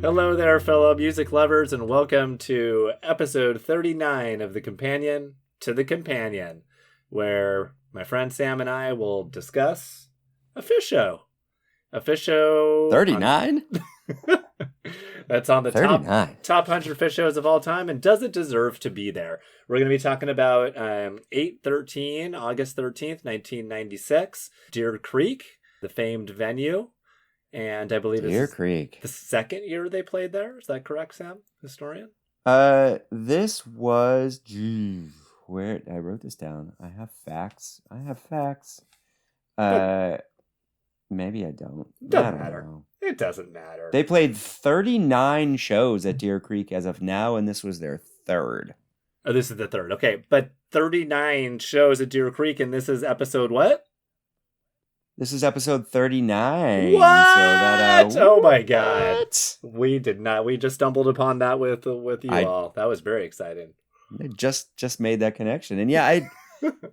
Hello there, fellow music lovers, and welcome to episode 39 of The Companion to the Companion, where my friend Sam and I will discuss a Phish show. A Phish show... 39? That's on the 39. top 100 Phish shows of all time, and does it deserve to be there? We're going to be talking about 8/13, August 13th, 1996, Deer Creek, the famed venue. And I believe Deer this is Creek. the second year they played there. Is that correct, Sam? Historian? This was... where... I wrote this down. I have facts. Maybe I don't. Doesn't matter. It doesn't matter. They played 39 shows at Deer Creek as of now, and this was their third. Oh, this is the third. Okay, but 39 shows at Deer Creek, and this is episode what? This is episode 39. What? Oh my what? God. We did not. We just stumbled upon that with you all. That was very exciting. I just made that connection. And yeah,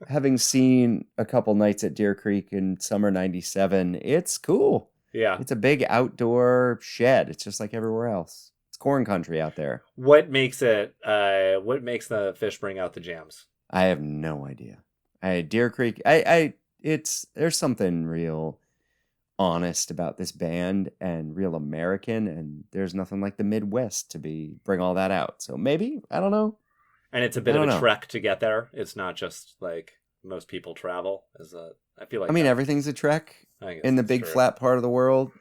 having seen a couple nights at Deer Creek in summer 97, it's cool. Yeah. It's a big outdoor shed. It's just like everywhere else. It's corn country out there. What makes the Phish bring out the jams? I have no idea. Deer Creek, there's something real honest about this band and real American, and there's nothing like the Midwest to bring all that out. So maybe, I don't know. And it's a bit of a trek to get there. It's not just like most people travel. I feel like everything's a trek in the big true. Flat part of the world.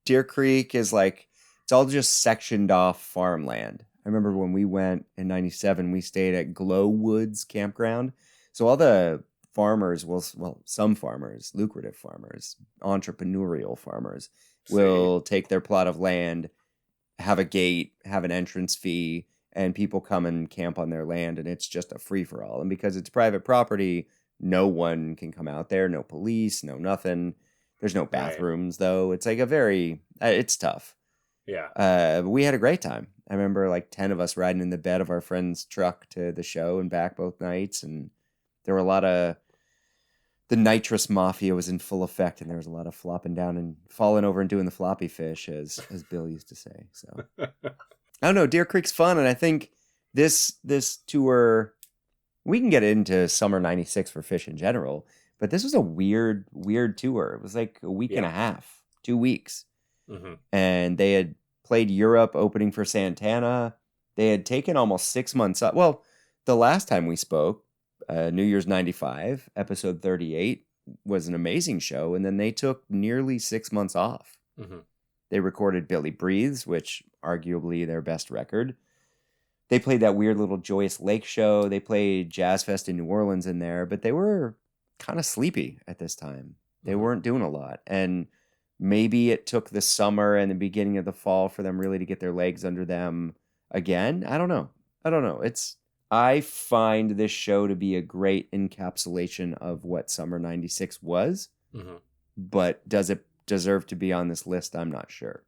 Deer Creek is like, it's all just sectioned off farmland. I remember when we went in 97, we stayed at Glow Woods Campground. So all the farmers some farmers, lucrative farmers, entrepreneurial farmers will take their plot of land, have a gate, have an entrance fee, and people come and camp on their land, and it's just a free-for-all. And because it's private property, no one can come out there, no police, no nothing. There's no bathrooms, though. It's like it's tough. Yeah. But we had a great time. I remember like 10 of us riding in the bed of our friend's truck to the show and back both nights, and there were a lot of... The nitrous mafia was in full effect, and there was a lot of flopping down and falling over and doing the floppy fish, as Bill used to say. So I don't know. Deer Creek's fun, and I think this tour, we can get into summer '96 for Phish in general, but this was a weird tour. It was like a week and a half, 2 weeks, and they had played Europe, opening for Santana. They had taken almost 6 months up. Well, the last time we spoke, New Year's 95, episode 38, was an amazing show, and then they took nearly 6 months off. They recorded Billy Breathes, which arguably their best record. They played that weird little Joyous Lake show. They played Jazz Fest in New Orleans in there, but they were kind of sleepy at this time. They weren't doing a lot, and maybe it took the summer and the beginning of the fall for them really to get their legs under them again. I don't know. I find this show to be a great encapsulation of what summer 96 was, but does it deserve to be on this list? I'm not sure.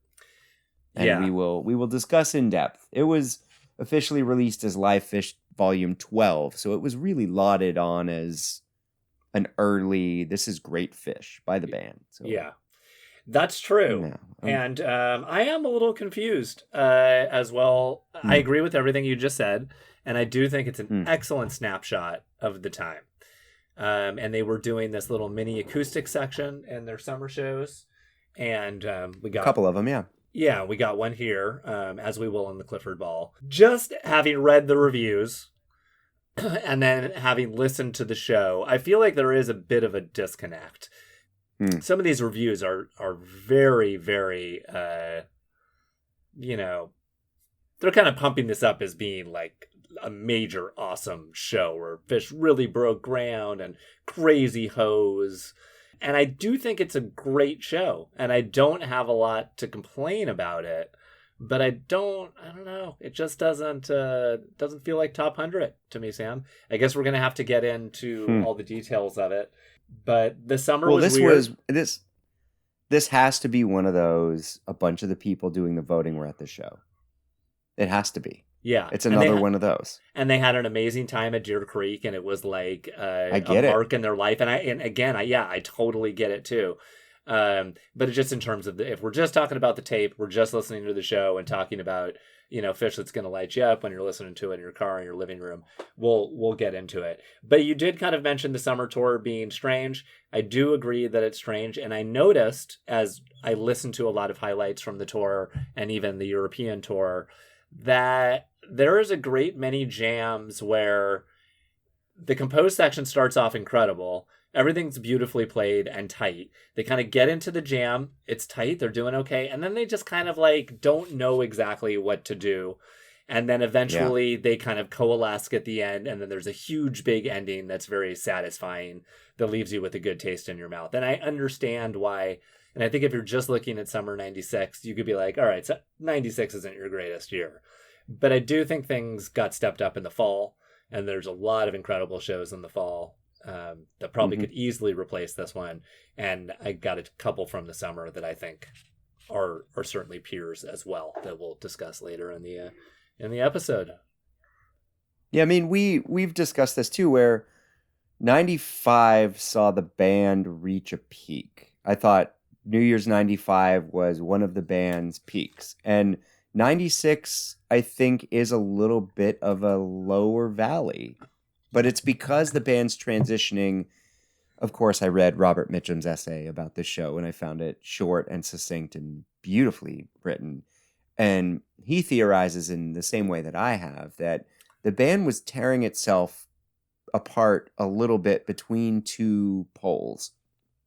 And we will discuss in depth. It was officially released as Live Phish Volume 12, so it was really lauded on as an early, this is great Phish by the band. So, yeah, that's true. And I am a little confused as well. I agree with everything you just said. And I do think it's an excellent snapshot of the time. And they were doing this little mini acoustic section in their summer shows. And we got... a couple of them, yeah. Yeah, we got one here, as we will in the Clifford Ball. Just having read the reviews and then having listened to the show, I feel like there is a bit of a disconnect. Some of these reviews are very, very, they're kind of pumping this up as being like a major awesome show where Phish really broke ground and crazy hose. And I do think it's a great show, and I don't have a lot to complain about it, but I don't know. It just doesn't feel like top 100 to me, Sam. I guess we're going to have to get into all the details of it, but the summer was weird. This has to be one of those, a bunch of the people doing the voting were at the show. It has to be. Yeah. It's another one of those. And they had an amazing time at Deer Creek, and it was like a mark in their life. And I totally get it too. But it's just in terms of if we're just talking about the tape, we're just listening to the show and talking about, Phish that's going to light you up when you're listening to it in your car, in your living room, we'll get into it. But you did kind of mention the summer tour being strange. I do agree that it's strange. And I noticed as I listened to a lot of highlights from the tour and even the European tour, that there is a great many jams where the composed section starts off incredible. Everything's beautifully played and tight. They kind of get into the jam. It's tight. They're doing okay. And then they just kind of like don't know exactly what to do. And then eventually they kind of coalesce at the end. And then there's a huge big ending that's very satisfying that leaves you with a good taste in your mouth. And I understand why. And I think if you're just looking at summer 96, you could be like, all right, so 96 isn't your greatest year. But I do think things got stepped up in the fall. And there's a lot of incredible shows in the fall that probably could easily replace this one. And I got a couple from the summer that I think are certainly peers as well that we'll discuss later in the episode. Yeah, I mean, we've discussed this too, where 95 saw the band reach a peak. I thought New Year's 95 was one of the band's peaks. And 96, I think, is a little bit of a lower valley. But it's because the band's transitioning. Of course, I read Robert Mitchum's essay about this show, and I found it short and succinct and beautifully written. And he theorizes in the same way that I have, that the band was tearing itself apart a little bit between two poles.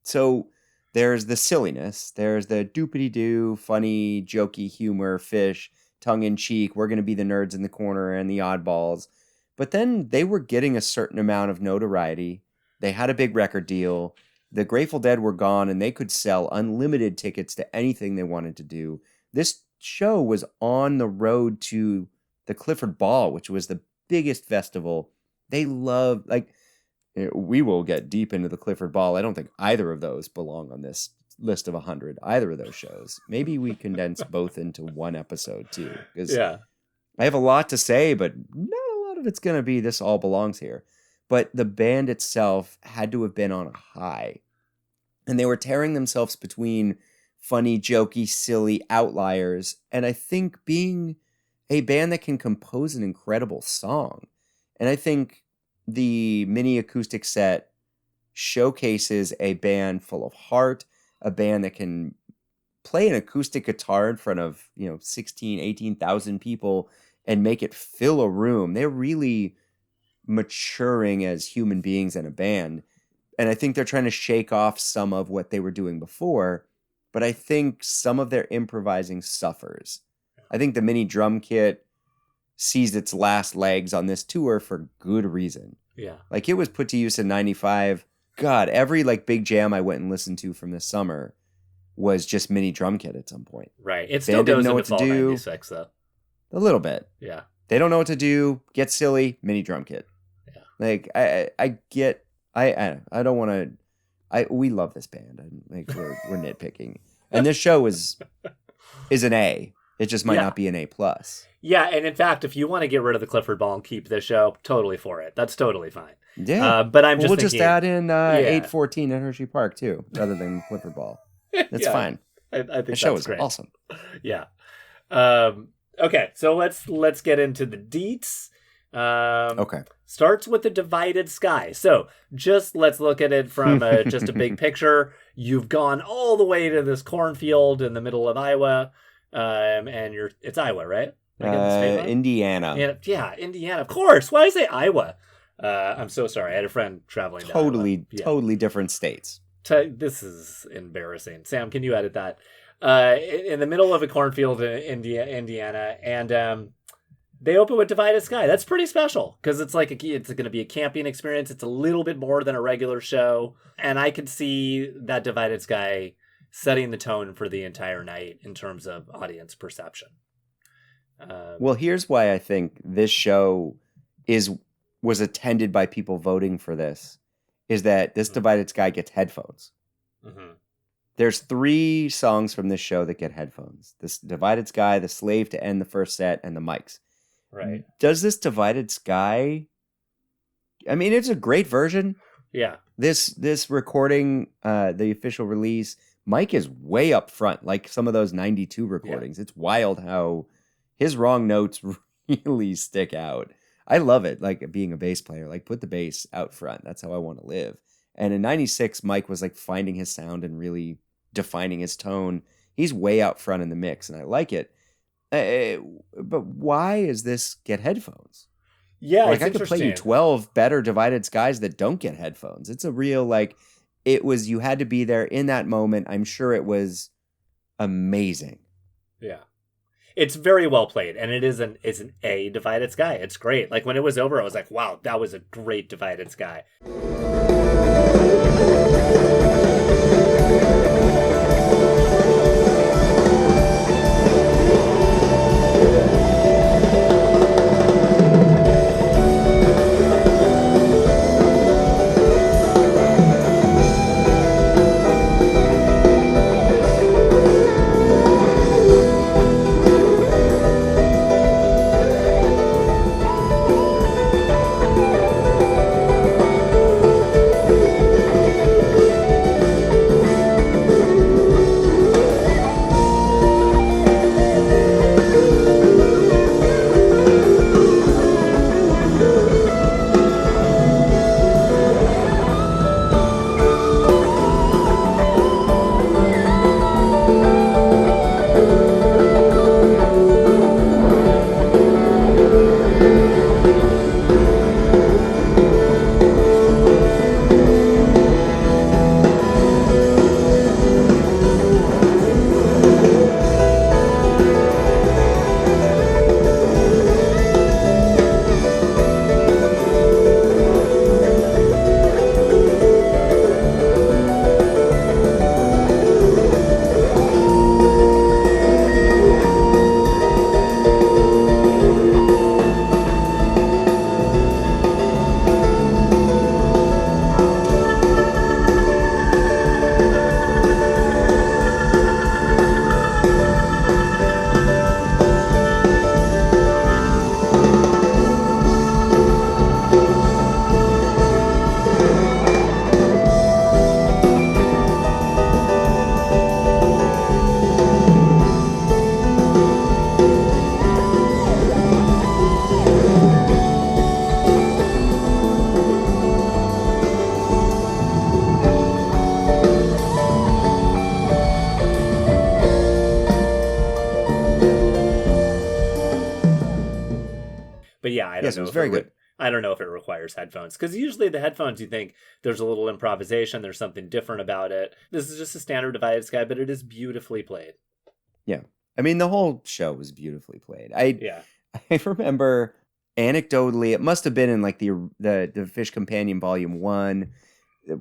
So there's the silliness, there's the doopity-doo, funny, jokey humor, Phish, tongue-in-cheek, we're going to be the nerds in the corner and the oddballs. But then they were getting a certain amount of notoriety. They had a big record deal. The Grateful Dead were gone, and they could sell unlimited tickets to anything they wanted to do. This show was on the road to the Clifford Ball, which was the biggest festival. They loved, we will get deep into the Clifford Ball. I don't think either of those belong on this list of 100, either of those shows. Maybe we condense both into one episode, too. Because I have a lot to say, but not a lot of it's going to be this all belongs here. But the band itself had to have been on a high. And they were tearing themselves between funny, jokey, silly outliers. And I think being a band that can compose an incredible song. And I think the mini acoustic set showcases a band full of heart, a band that can play an acoustic guitar in front of, 16, 18,000 people and make it fill a room. They're really maturing as human beings in a band. And I think they're trying to shake off some of what they were doing before, but I think some of their improvising suffers. I think the mini drum kit sees its last legs on this tour for good reason. Yeah. Like, it was put to use in 95. God, every big jam I went and listened to from this summer was just mini drum kit at some point. Right. It still goes into fall 96, though. A little bit. Yeah. They don't know what to do. Get silly. Mini drum kit. Yeah. I don't want to. We love this band. We're nitpicking, and this show is an A. It just might not be an A+. Yeah, and in fact, if you want to get rid of the Clifford Ball and keep this show, totally for it. That's totally fine. Yeah, but I'm just we'll thinking, just add in 814 at Hershey Park too, rather than Clifford Ball. That's fine. I think the show is great. Awesome. Yeah. Okay, so let's get into the deets. Okay. Starts with the divided sky. So just let's look at it from just a big picture. You've gone all the way to this cornfield in the middle of Iowa, and it's Iowa, right? Indiana. Yeah, Indiana. Of course. Why did I say Iowa? I'm so sorry. I had a friend traveling to Iowa. Totally different states. This is embarrassing. Sam, can you edit that? In the middle of a cornfield in Indiana, and they open with Divided Sky. That's pretty special because it's it's going to be a camping experience. It's a little bit more than a regular show, and I could see that Divided Sky setting the tone for the entire night in terms of audience perception. Well, here's why I think this show was attended by people voting for this, is that this Divided Sky gets headphones. Mm-hmm. There's 3 songs from this show that get headphones. This Divided Sky, The Slave to End the First Set, and the mics. Right. Does this Divided Sky... I mean, it's a great version. Yeah. This recording, the official release, Mike is way up front, like some of those 92 recordings. It's wild how his wrong notes really stick out. I love it, like being a bass player. Like, put the bass out front. That's how I want to live. And in 96, Mike was like finding his sound and really defining his tone. He's way out front in the mix, and I like it. But why is this get headphones? Yeah, like it's I could play you interesting. 12 better Divided Skies that don't get headphones. It's a real, like, it was, you had to be there in that moment. I'm sure it was amazing. Yeah. It's very well played, and it's an A Divided Sky. It's great. Like, when it was over, I was like, wow, that was a great Divided Sky. But yeah, I don't Yes, it know was if very good. I don't know if it requires headphones, because usually the headphones, you think there's a little improvisation, there's something different about it. This is just a standard Divided Sky, but it is beautifully played. Yeah. I mean, the whole show was beautifully played. I Yeah. I remember anecdotally, it must have been in like the Phish Companion Volume 1,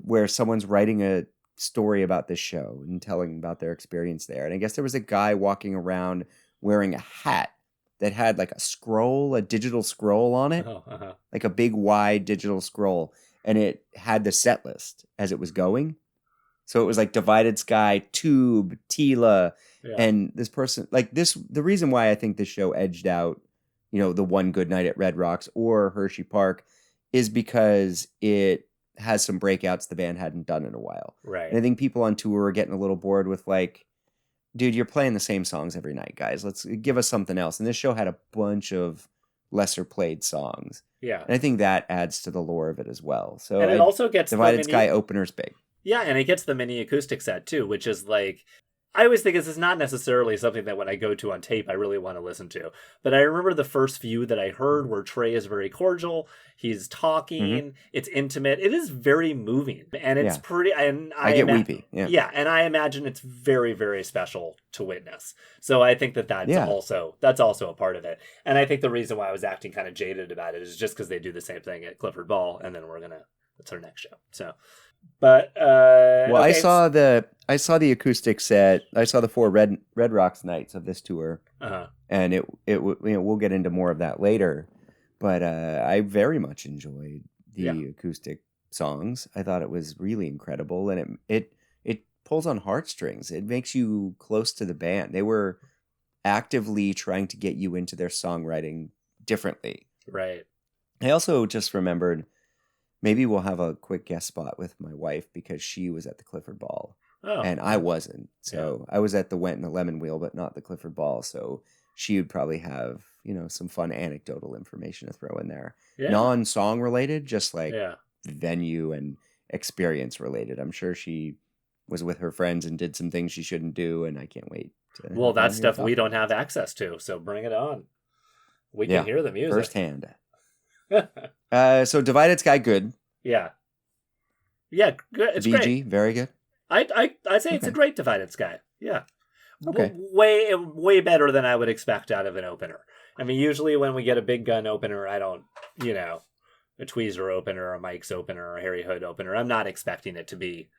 where someone's writing a story about this show and telling about their experience there. And I guess there was a guy walking around wearing a hat that had like a digital scroll on it, like a big wide digital scroll, and it had the set list as it was going. So it was like Divided Sky, Tube, Tila, Yeah. and this person, like this, the reason why I think this show edged out, the One Good Night at Red Rocks or Hershey Park is because it has some breakouts the band hadn't done in a while. Right. And I think people on tour are getting a little bored with like, dude, you're playing the same songs every night, guys. Let's give us something else. And this show had a bunch of lesser played songs. Yeah. And I think that adds to the lore of it as well. So and it also gets Divided Sky opener's big. Yeah, and it gets the mini acoustic set too, which is like, I always think this is not necessarily something that when I go to on tape I really want to listen to. But I remember the first few that I heard where Trey is very cordial, he's talking, it's intimate, it is very moving, and it's pretty. And I get weepy. Yeah, and I imagine it's very, very special to witness. So I think that's also a part of it. And I think the reason why I was acting kind of jaded about it is just because they do the same thing at Clifford Ball, and then that's our next show. So. But well, okay. I saw the acoustic set. I saw the 4 Red Rocks nights of this tour, and we'll get into more of that later. But I very much enjoyed the acoustic songs. I thought it was really incredible, and it pulls on heartstrings. It makes you close to the band. They were actively trying to get you into their songwriting differently. Right. I also just remembered. Maybe we'll have a quick guest spot with my wife because she was at the Clifford Ball. Oh. and I wasn't. So I was at the Went and the Lemon Wheel, but not the Clifford Ball. So she would probably have, some fun anecdotal information to throw in there. Yeah. Non-song related, just like Yeah. venue and experience related. I'm sure she was with her friends and did some things she shouldn't do, and I can't wait to Well, have her that's here stuff talk we don't about have access to, so bring it on. We Yeah, can hear the music. firsthand. So Divided Sky, good. Yeah. Yeah, good. It's BG, great. very good. I'd say it's a Okay. great Divided Sky. Yeah. Okay. Way better than I would expect out of an opener. I mean, usually when we get a big gun opener, I don't, a Tweezer opener, a Mike's opener, or a Harry Hood opener, I'm not expecting it to be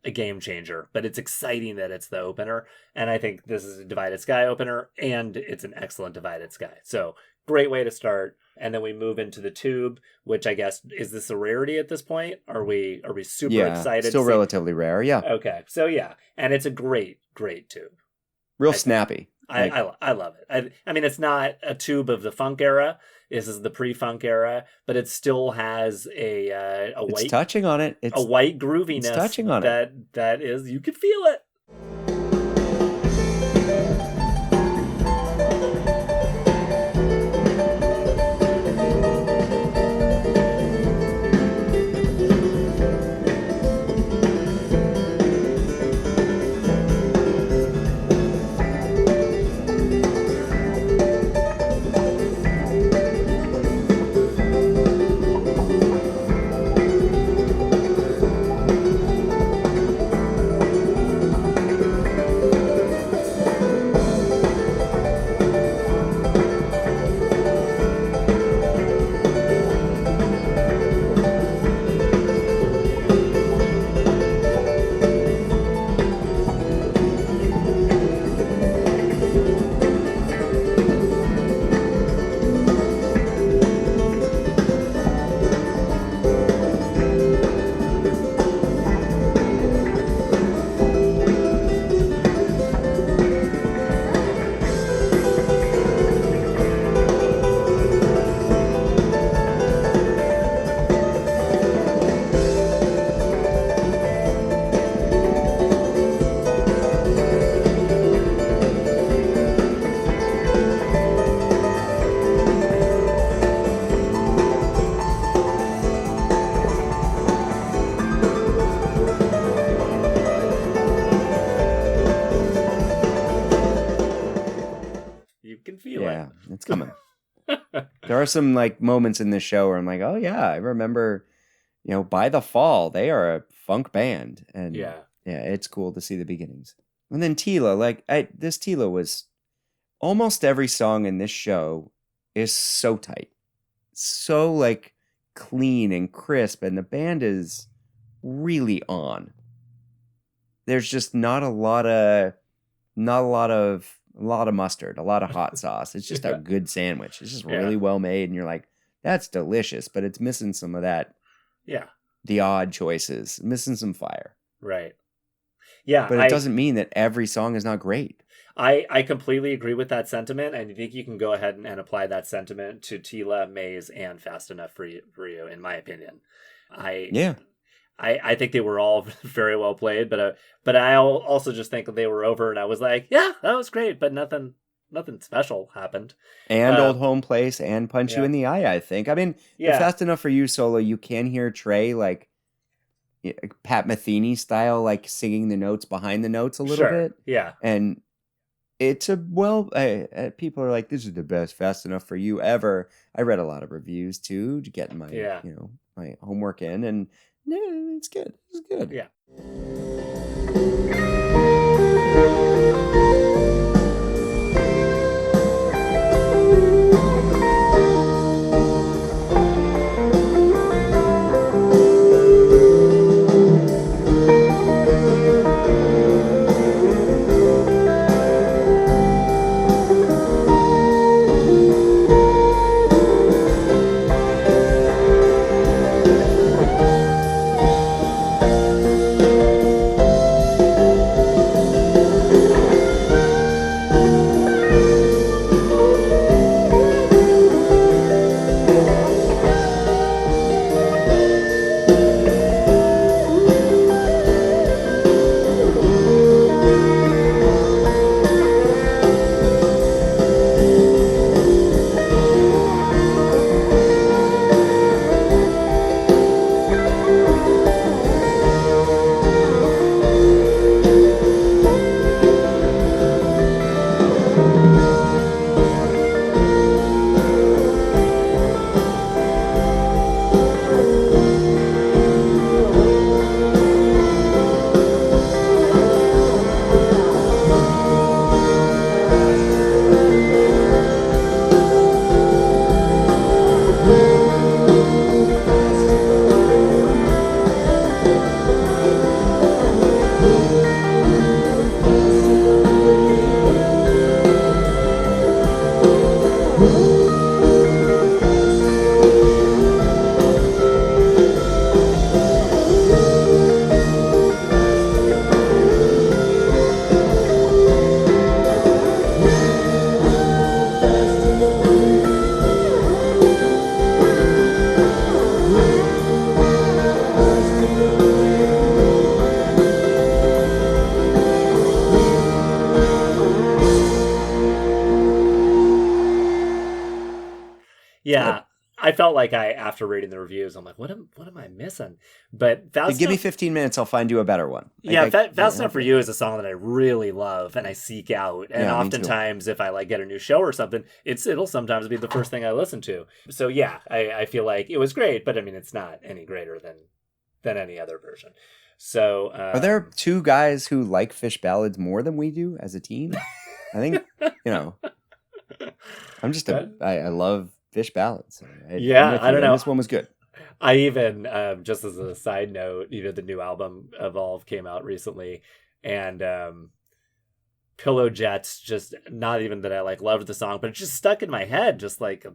a game changer, but it's exciting that it's the opener. And I think this is a Divided Sky opener, and it's an excellent Divided Sky. So great way to start. And then we move into the Tube, which I guess, is this a rarity at this point? Are we super excited? Still relatively rare. Yeah. Okay. So yeah. And it's a great Tube. Real snappy. I love it. I mean, it's not a Tube of the funk era. This is the pre-funk era, but it still has a white. It's touching on it. A white grooviness. It's touching on it. That is, you can feel it. It's coming. There are some moments in this show where I'm like, oh yeah, I remember, by the fall, they are a funk band. And yeah, it's cool to see the beginnings. And then Tila, this Tila was almost every song in this show is so tight. So clean and crisp, and the band is really on. There's just not a lot of mustard, a lot of hot sauce. It's just a good sandwich. It's just really well made, and you're like, that's delicious, but it's missing some of that. Yeah. The odd choices, missing some fire. Right. Yeah. But it doesn't mean that every song is not great. I completely agree with that sentiment, and I think you can go ahead and apply that sentiment to Tila, Maze, and Fast Enough for you, in my opinion. I think they were all very well played, but I also just think they were over, and I was like, yeah, that was great, but nothing special happened. And Old Home Place and Punch You in the Eye, I think. I mean, the Fast Enough for You solo, you can hear Trey Pat Metheny style, singing the notes behind the notes a little bit. Yeah. And it's people are like, this is the best Fast Enough for You ever. I read a lot of reviews too to get my my homework in, and it's good. It's good. Yeah. Yeah. I felt like after reading the reviews, I'm like, what am I missing? But Fast Give me Enough, 15 minutes, I'll find you a better one. yeah, Fast Enough for You is a song that I really love and I seek out. And Yeah, me too. oftentimes, if I like get a new show or something, it'll sometimes be the first thing I listen to. So yeah, I feel like it was great, but I mean, it's not any greater than any other version. So Are there two guys who like Phish ballads more than we do as a team? I think, I'm just I love Phish ballads. I don't know. This one was good. I even, just as a side note, the new album Evolve came out recently, and Pillow Jets, just not even that I like loved the song, but it just stuck in my head, just like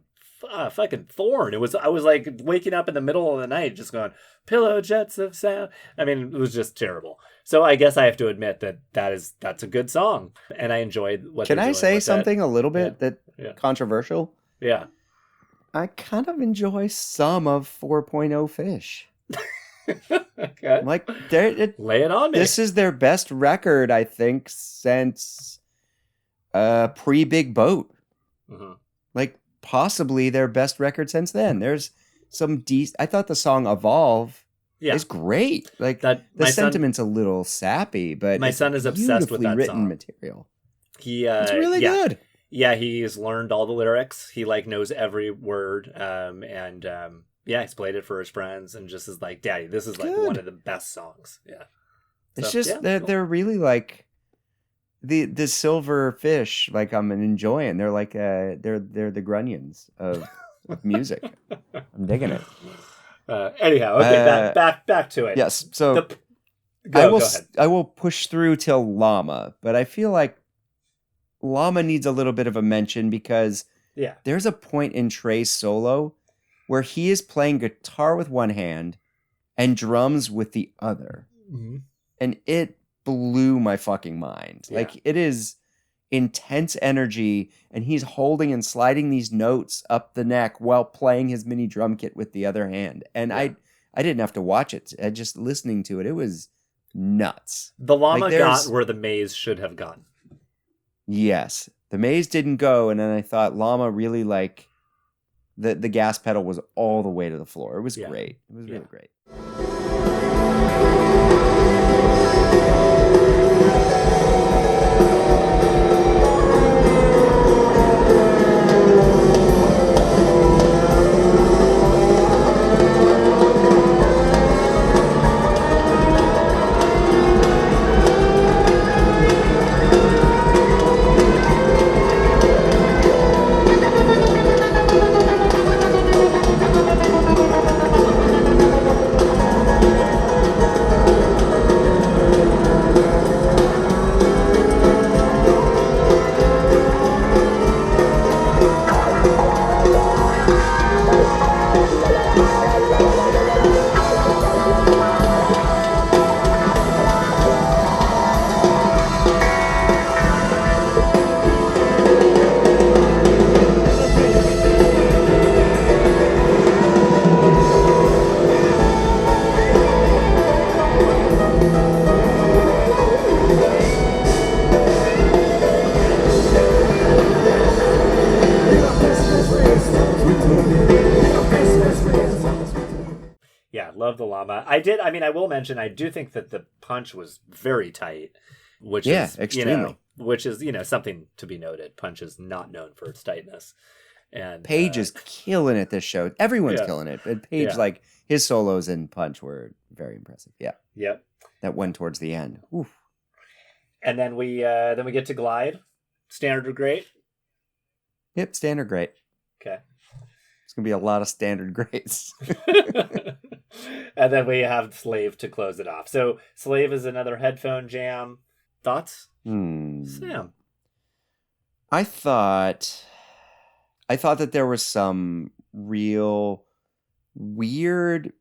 a fucking thorn. I was like waking up in the middle of the night, just going Pillow Jets of Sound. I mean, it was just terrible. So I guess I have to admit that's a good song, and I enjoyed what. Can I say something a little bit controversial? Yeah. I kind of enjoy some of 4.0 Phish. Okay. Like, lay it on me. This is their best record, I think, since pre-Big Boat. Mm-hmm. Like, possibly their best record since then. There's some I thought the song Evolve is great. Like, the sentiment's a little sappy, but my son is obsessed with that written song. material. It's really good. Yeah, he's learned all the lyrics. He knows every word. He's played it for his friends and just is like, Daddy, this is like one of the best songs. Yeah. It's just they're really like the silver fish. Like I'm enjoying. They're like they're the grunions of music. I'm digging it. Anyhow, okay, back to it. Yes. So go ahead. I will push through till Llama, but I feel like Llama needs a little bit of a mention because there's a point in Trey's solo where he is playing guitar with one hand and drums with the other. Mm-hmm. And it blew my fucking mind. Yeah. Like, it is intense energy, and he's holding and sliding these notes up the neck while playing his mini drum kit with the other hand. And I didn't have to watch it. Just listening to it, it was nuts. The Llama got where the Maze should have gone. Yes. The Maze didn't go, and then I thought Llama really, like, the gas pedal was all the way to the floor. It was great. It was really great. Love the Llama. I will mention, I do think that the punch was very tight, which is extremely. Which is something to be noted. Punch is not known for its tightness. And Page is killing it this show. Everyone's killing it. But Page, like, his solos in Punch were very impressive. Yeah. Yep. That one towards the end. Oof. And then we get to Glide. Standard or great? Yep, standard great. Okay. It's going to be a lot of standard grades. And then we have Slave to close it off. So Slave is another headphone jam. Thoughts? Sam? I thought that there was some real weird...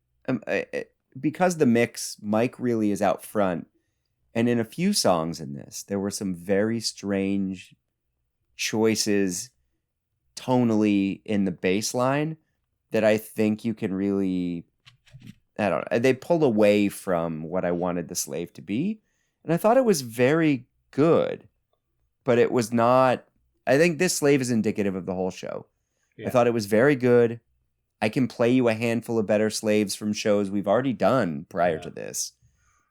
because the mix, Mike really is out front. And in a few songs in this, there were some very strange choices tonally in the bass line that I think you can really... I don't know. They pulled away from what I wanted the Slave to be. And I thought it was very good. But it was not... I think this Slave is indicative of the whole show. I thought it was very good. I can play you a handful of better slaves from shows we've already done prior to this.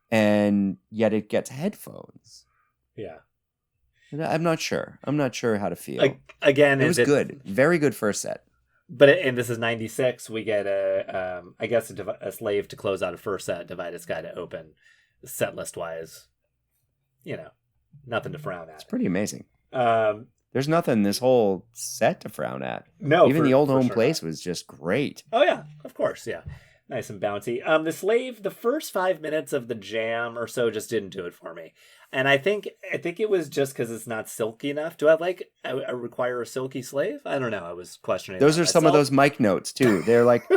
And yet it gets headphones. Yeah. And I'm not sure. I'm not sure how to feel. Again, it was good. Very good first set. But and this is 96. We get a slave to close out a first set, Divide Sky to open, set list wise. You know, nothing to frown at. It's pretty amazing. There's nothing this whole set to frown at. No, even the old home place was just great. Oh yeah, of course, yeah, nice and bouncy. The slave, the first 5 minutes of the jam or so just didn't do it for me, and I think it was just because it's not silky enough. Do I require a silky slave? I don't know. I was questioning. Those are some of those mic notes too. They're like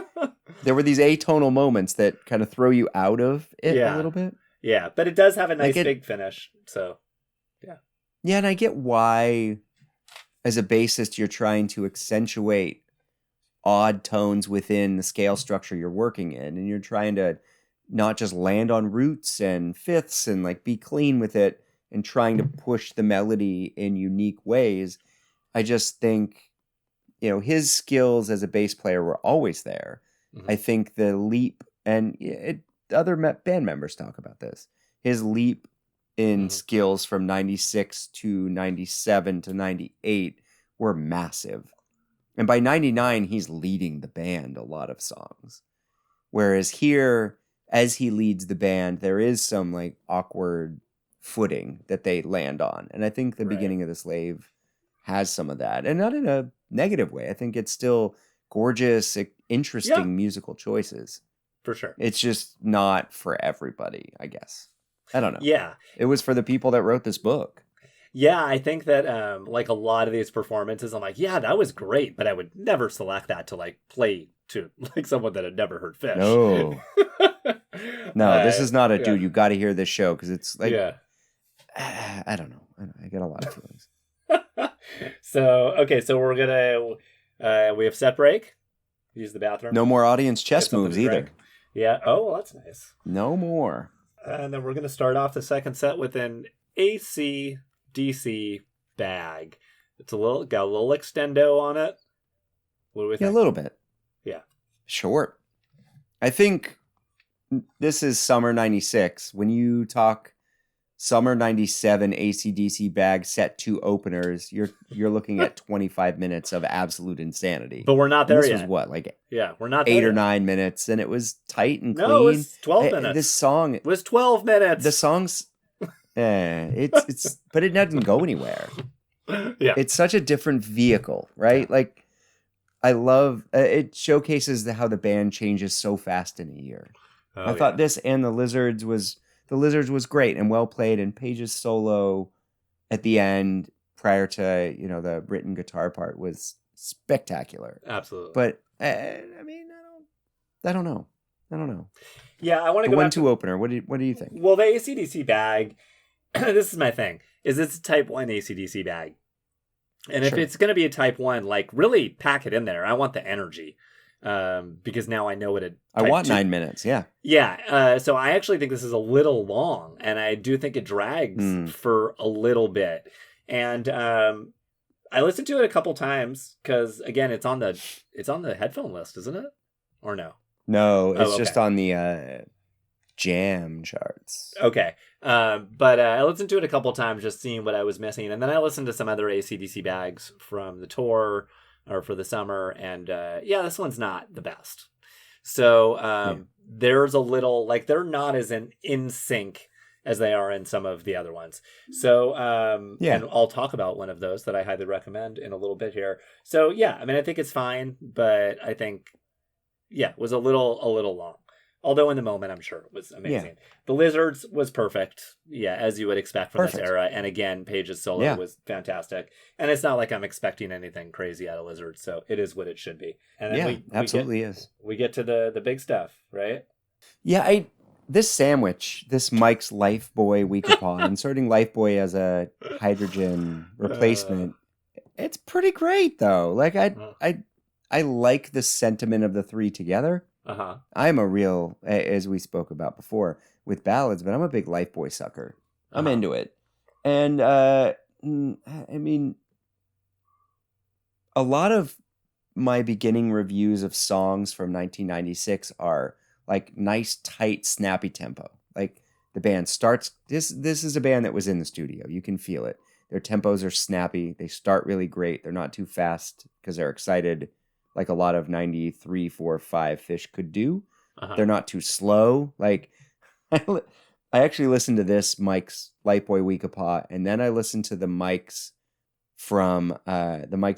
there were these atonal moments that kind of throw you out of it a little bit. Yeah, but it does have a nice big finish. So yeah, and I get why. As a bassist, you're trying to accentuate odd tones within the scale structure you're working in, and you're trying to not just land on roots and fifths and like be clean with it and trying to push the melody in unique ways. I just think, his skills as a bass player were always there. Mm-hmm. I think the leap, and other band members talk about this, his leap in skills from 96 to 97 to 98 were massive. And by 99, he's leading the band a lot of songs. Whereas here, as he leads the band, there is some like awkward footing that they land on. And I think the beginning of The Slave has some of that. And not in a negative way. I think it's still gorgeous, interesting musical choices. For sure. It's just not for everybody, I guess. I don't know. Yeah. It was for the people that wrote this book. Yeah, I think that like a lot of these performances, I'm like, yeah, that was great, but I would never select that to like play to like someone that had never heard Phish. No. No, this is not a dude, you got to hear this show because it's like, I don't know. I get a lot of feelings. So we're going to, we have set break. Use the bathroom. No more audience chest moves either. Yeah. Oh, well, that's nice. No more. And then we're going to start off the second set with an AC/DC bag. It's got a little extendo on it. What do we think? Yeah, a little bit. Yeah. Short. I think this is summer 96. When you talk summer 97 AC/DC bag set 2 openers, you're looking at 25 minutes of absolute insanity. But we're not there yet. This was what, like we're not 8 or 9 minutes, and it was tight and clean. No, it was 12 minutes. This song it was 12 minutes. The song's it's but it doesn't go anywhere. Yeah. It's such a different vehicle, right? Yeah. Like I love it showcases how the band changes so fast in a year. I thought this and The Lizards was great and well played, and Page's solo at the end prior to, the written guitar part was spectacular. Absolutely. But I don't know. Yeah, I want to go go 1-2 opener. What do you think? Well, the AC/DC bag, this is my thing, is it's a type 1 AC/DC bag. And if it's going to be a type 1, like really pack it in there. I want the energy. Because now I know what I want 9 minutes. Yeah. Yeah. So I actually think this is a little long, and I do think it drags for a little bit. And I listened to it a couple times because again, it's on the headphone list, isn't it? Or no? No, it's just on the jam charts. Okay. But I listened to it a couple times, just seeing what I was missing, and then I listened to some other AC/DC bags from the tour. Or for the summer, and this one's not the best. So there's a little, like, they're not as in sync as they are in some of the other ones. So and I'll talk about one of those that I highly recommend in a little bit here. So I think it's fine, but I think it was a little long. Although in the moment, I'm sure it was amazing. Yeah. The Lizards was perfect. Yeah, as you would expect from this era. And again, Page's solo was fantastic. And it's not like I'm expecting anything crazy out of Lizards. So it is what it should be. And then absolutely is. We get to the big stuff, right? Yeah, this sandwich, this Mike's Lifebuoy Weekapaw, inserting Lifebuoy as a hydrogen replacement, it's pretty great though. Like I like the sentiment of the 3 together. Uh-huh. I'm a real, as we spoke about before, with ballads, but I'm a big Lifebuoy sucker. I'm into it. And, a lot of my beginning reviews of songs from 1996 are like nice, tight, snappy tempo. Like the band starts. This is a band that was in the studio. You can feel it. Their tempos are snappy. They start really great. They're not too fast because they're excited, like a lot of 93, 4, 5 Phish could do. They're not too slow. Like I actually listened to this Mike's Lightboy Weekapaw, and then I listened to the Mike's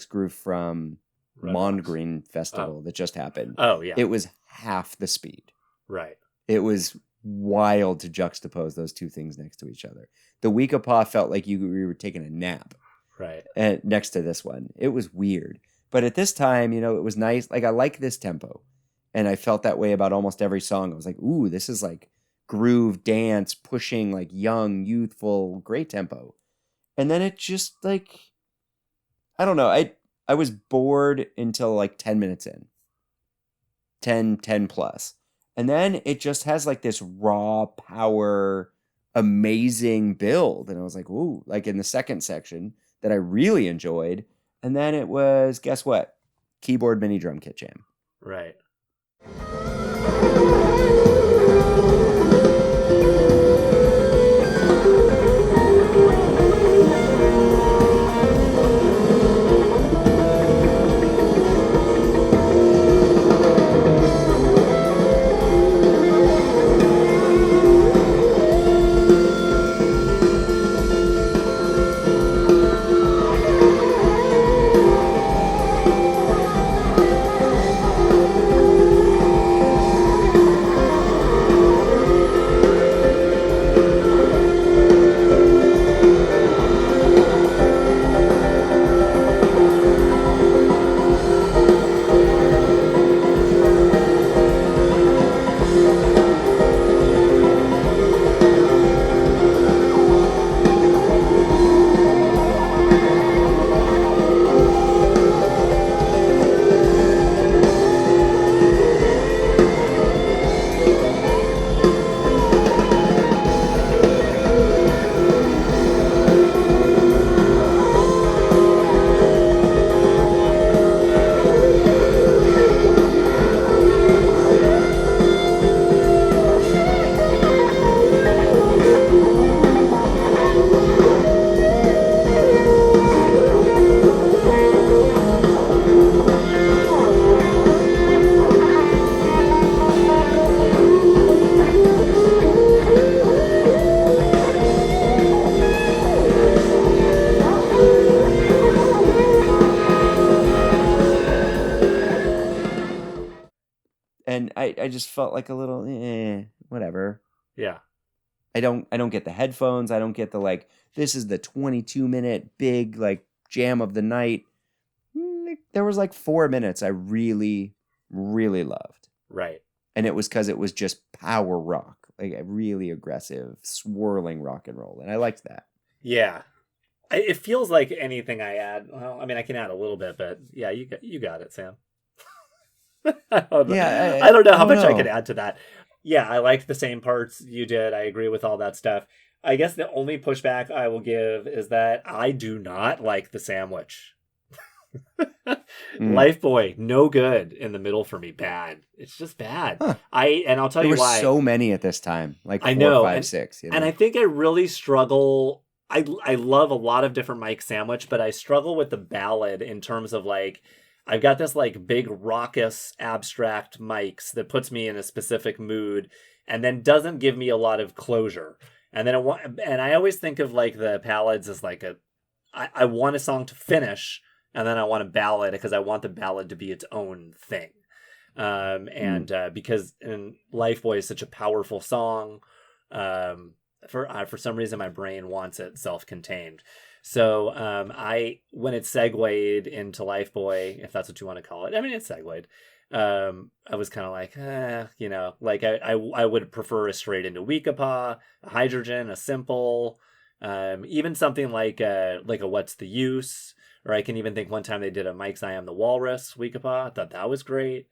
group from Mongreen Festival that just happened. Oh yeah, it was half the speed. Right. It was wild to juxtapose those two things next to each other. The Weekapaw felt like you were taking a nap. Right. And next to this one, it was weird. But at this time, it was nice. Like I like this tempo, and I felt that way about almost every song. I was like, "Ooh, this is like groove dance, pushing, like young, youthful, great tempo." And then it just like, I don't know. I was bored until like 10 minutes in. 10 plus. And then it just has like this raw power, amazing build. And I was like, ooh, like in the second section that I really enjoyed. And then it was, guess what? Keyboard mini drum kit jam. Right. And I just felt like a little whatever. Yeah. I don't get the headphones. I don't get the like, this is the 22-minute big like jam of the night. There was like 4 minutes I really, really loved. Right. And it was because it was just power rock, like a really aggressive, swirling rock and roll. And I liked that. Yeah. It feels like anything I add. Well, I mean, I can add a little bit, but yeah, you got it, Sam. I don't know how much I could add to that. Yeah, I liked the same parts you did. I agree with all that stuff. I guess the only pushback I will give is that I do not like the sandwich. Lifeboy, no good in the middle for me. Bad. It's just bad. Huh. And I'll tell you why. There were so many at this time, like 4, I know, 5, 6. And I think I really struggle. I love a lot of different Mike Sandwich, but I struggle with the ballad in terms of like, I've got this like big raucous abstract mics that puts me in a specific mood and then doesn't give me a lot of closure. And then and I always think of like the ballads as like I want a song to finish and then I want a ballad because I want the ballad to be its own thing. Because Lifeboy is such a powerful song, for some reason my brain wants it self-contained. So when it segued into Lifeboy, if that's what you want to call it, I mean, it segued. I was kind of like, like I would prefer a straight into Weekapaw, a Hydrogen, a Simple, even something like a What's the Use, or I can even think one time they did a Mike's I Am the Walrus Weekapaw. I thought that was great.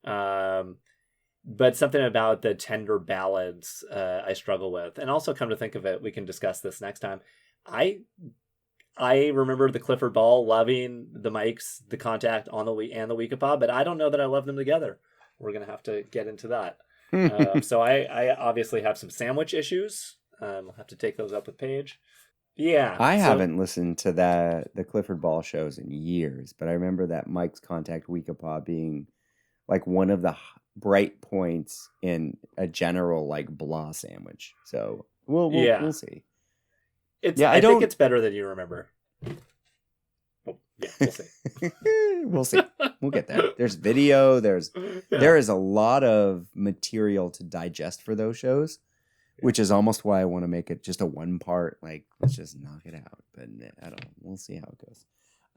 But something about the tender ballads I struggle with, and also come to think of it, we can discuss this next time. I remember the Clifford Ball loving the mics, the Contact on the and the Weekapaw, but I don't know that I love them together. We're gonna have to get into that. So I obviously have some sandwich issues. I'll have to take those up with Paige. Yeah, I haven't listened to the Clifford Ball shows in years, but I remember that Mike's Contact Weekapaw being like one of the bright points in a general like blah sandwich. So we'll see. I think it's better than you remember. Oh, yeah, we'll see. We'll see. We'll get there. There's video. There is a lot of material to digest for those shows, which is almost why I want to make it just a one part. Like, let's just knock it out. But I don't know. We'll see how it goes.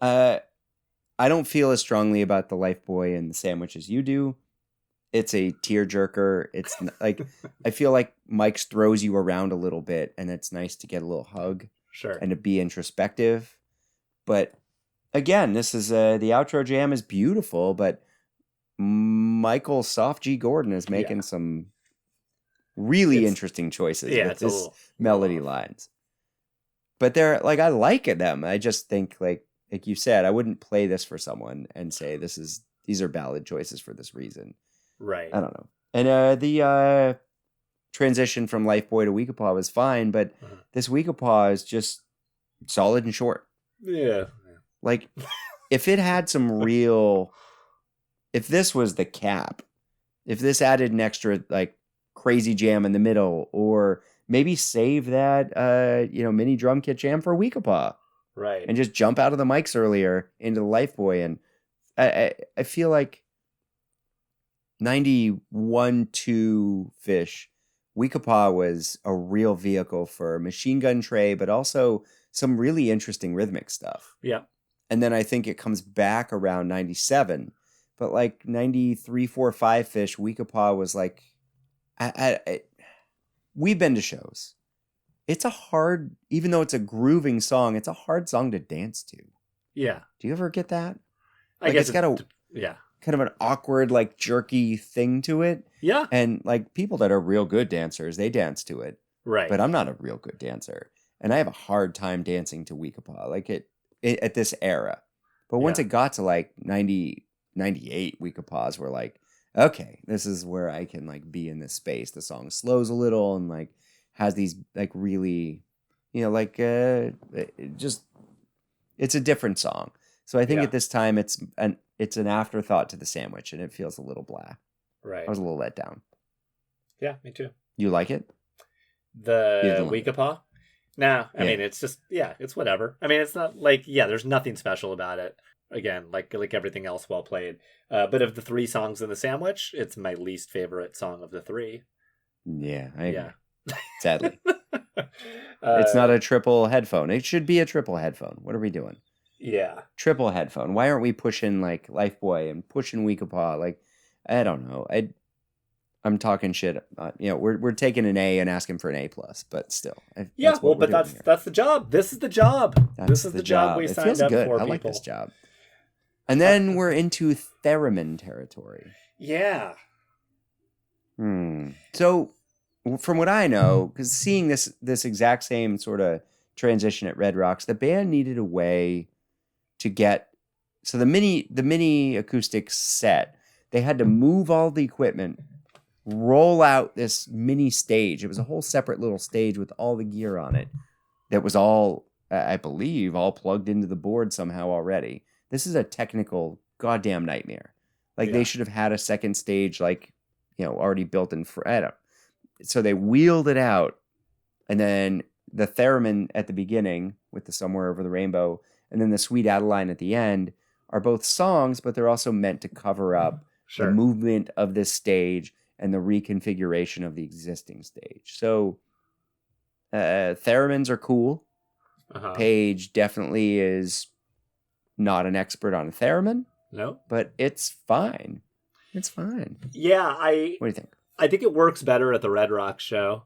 I don't feel as strongly about the Lifebuoy and the sandwich as you do. It's a tearjerker. It's like, I feel like Mike's throws you around a little bit, and it's nice to get a little hug. Sure. And to be introspective. But again, this is the outro jam is beautiful, but Michael Soft G Gordon is making some really interesting choices with his melody lines. But they're like, I like them. I just think like you said, I wouldn't play this for someone and say these are ballad choices for this reason. Right. I don't know. And the transition from Lifebuoy to Weekapaw was fine, but this Weekapaw is just solid and short. Yeah. Like, if it had some real, if this was the cap, if this added an extra like crazy jam in the middle, or maybe save that mini drum kit jam for Weekapaw, right, and just jump out of the mics earlier into the Lifebuoy, and I feel like 91 to Phish, Weekapaw was a real vehicle for Machine Gun Trey, but also some really interesting rhythmic stuff. Yeah. And then I think it comes back around 97. But like 93, 4, 5 Phish, Weekapaw was like, we've been to shows. It's a hard, even though it's a grooving song, it's a hard song to dance to. Yeah. Do you ever get that? I guess it's got a kind of an awkward, like jerky thing to it. Yeah. And like people that are real good dancers, they dance to it. Right. But I'm not a real good dancer. And I have a hard time dancing to Weekapaw, like it at this era. But once it got to like 90, 98, Weekapaws were like, okay, this is where I can like be in this space. The song slows a little and like has these like really, it's a different song. So I think at this time it's an afterthought to the sandwich, and it feels a little blah. Right. I was a little let down. Yeah, me too. You like it? The Weekapaw? No, I mean, it's just, it's whatever. I mean, it's not like, there's nothing special about it. Again, like everything else well played. But of the 3 songs in the sandwich, it's my least favorite song of the 3. Yeah, I agree. Sadly. It's not a triple headphone. It should be a triple headphone. What are we doing? Yeah. Triple headphone. Why aren't we pushing like Lifebuoy and pushing Weekapaw? Like, I don't know. I'm talking shit. We're taking an A and asking for an A+, but still. That's the job. This is the job. This is the job we signed up for. I like this job. And then we're into theremin territory. Yeah. So, from what I know, because seeing this exact same sort of transition at Red Rocks, the band needed a way to get. So the mini acoustic set, they had to move all the equipment, roll out this mini stage. It was a whole separate little stage with all the gear on it that was all, I believe, all plugged into the board somehow already. This is a technical goddamn nightmare. Like they should have had a second stage, like, already built in. So they wheeled it out, and then the theremin at the beginning with the Somewhere Over the Rainbow, and then the Sweet Adeline at the end are both songs, but they're also meant to cover up the movement of this stage and the reconfiguration of the existing stage. So theremins are cool. Paige definitely is not an expert on a theremin. No. But it's fine. It's fine. Yeah, what do you think? I think it works better at the Red Rock show.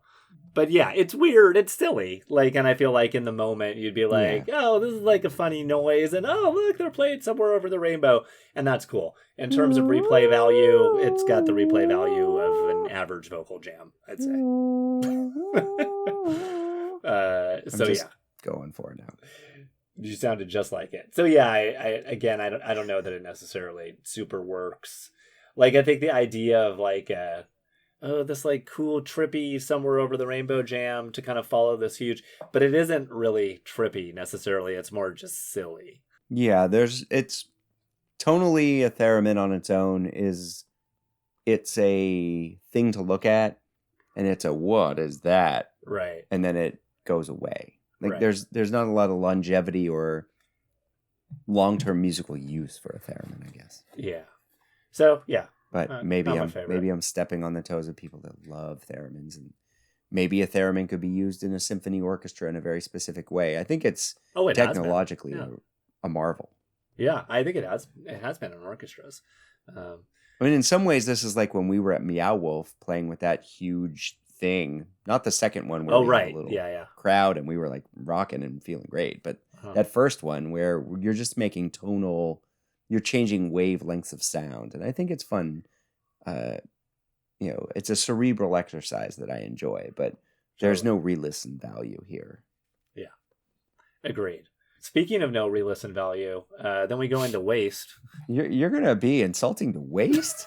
But yeah, it's weird. It's silly. Like, and I feel like in the moment you'd be like, oh, this is like a funny noise. And oh, look, they're playing Somewhere Over the Rainbow. And that's cool. In terms of replay value, it's got the replay value of an average vocal jam, I'd say. I'm just going for it now. You sounded just like it. So yeah, I don't know that it necessarily super works. Like I think the idea of like this like cool trippy somewhere over the rainbow jam to kind of follow this huge, but it isn't really trippy necessarily. It's more just silly. Yeah, it's tonally a theremin on its own it's a thing to look at, and it's a what is that? Right. And then it goes away. Like Right. there's not a lot of longevity or long-term musical use for a theremin, I guess. Yeah. So yeah. But Not my favorite. maybe I'm stepping on the toes of people that love theremins, and maybe a theremin could be used in a symphony orchestra in a very specific way. I think it's it technologically has been. a marvel. Yeah, I think it has. It has been in orchestras. I mean, in some ways, this is like when we were at Meow Wolf playing with that huge thing. Not the second one where we had a little crowd and we were like rocking and feeling great, but that first one where you're just making you're changing wavelengths of sound, and I think it's fun. It's a cerebral exercise that I enjoy, but there's no re-listen value here. Yeah, agreed. Speaking of no re-listen value, then we go into Waste. You're gonna be insulting to Waste?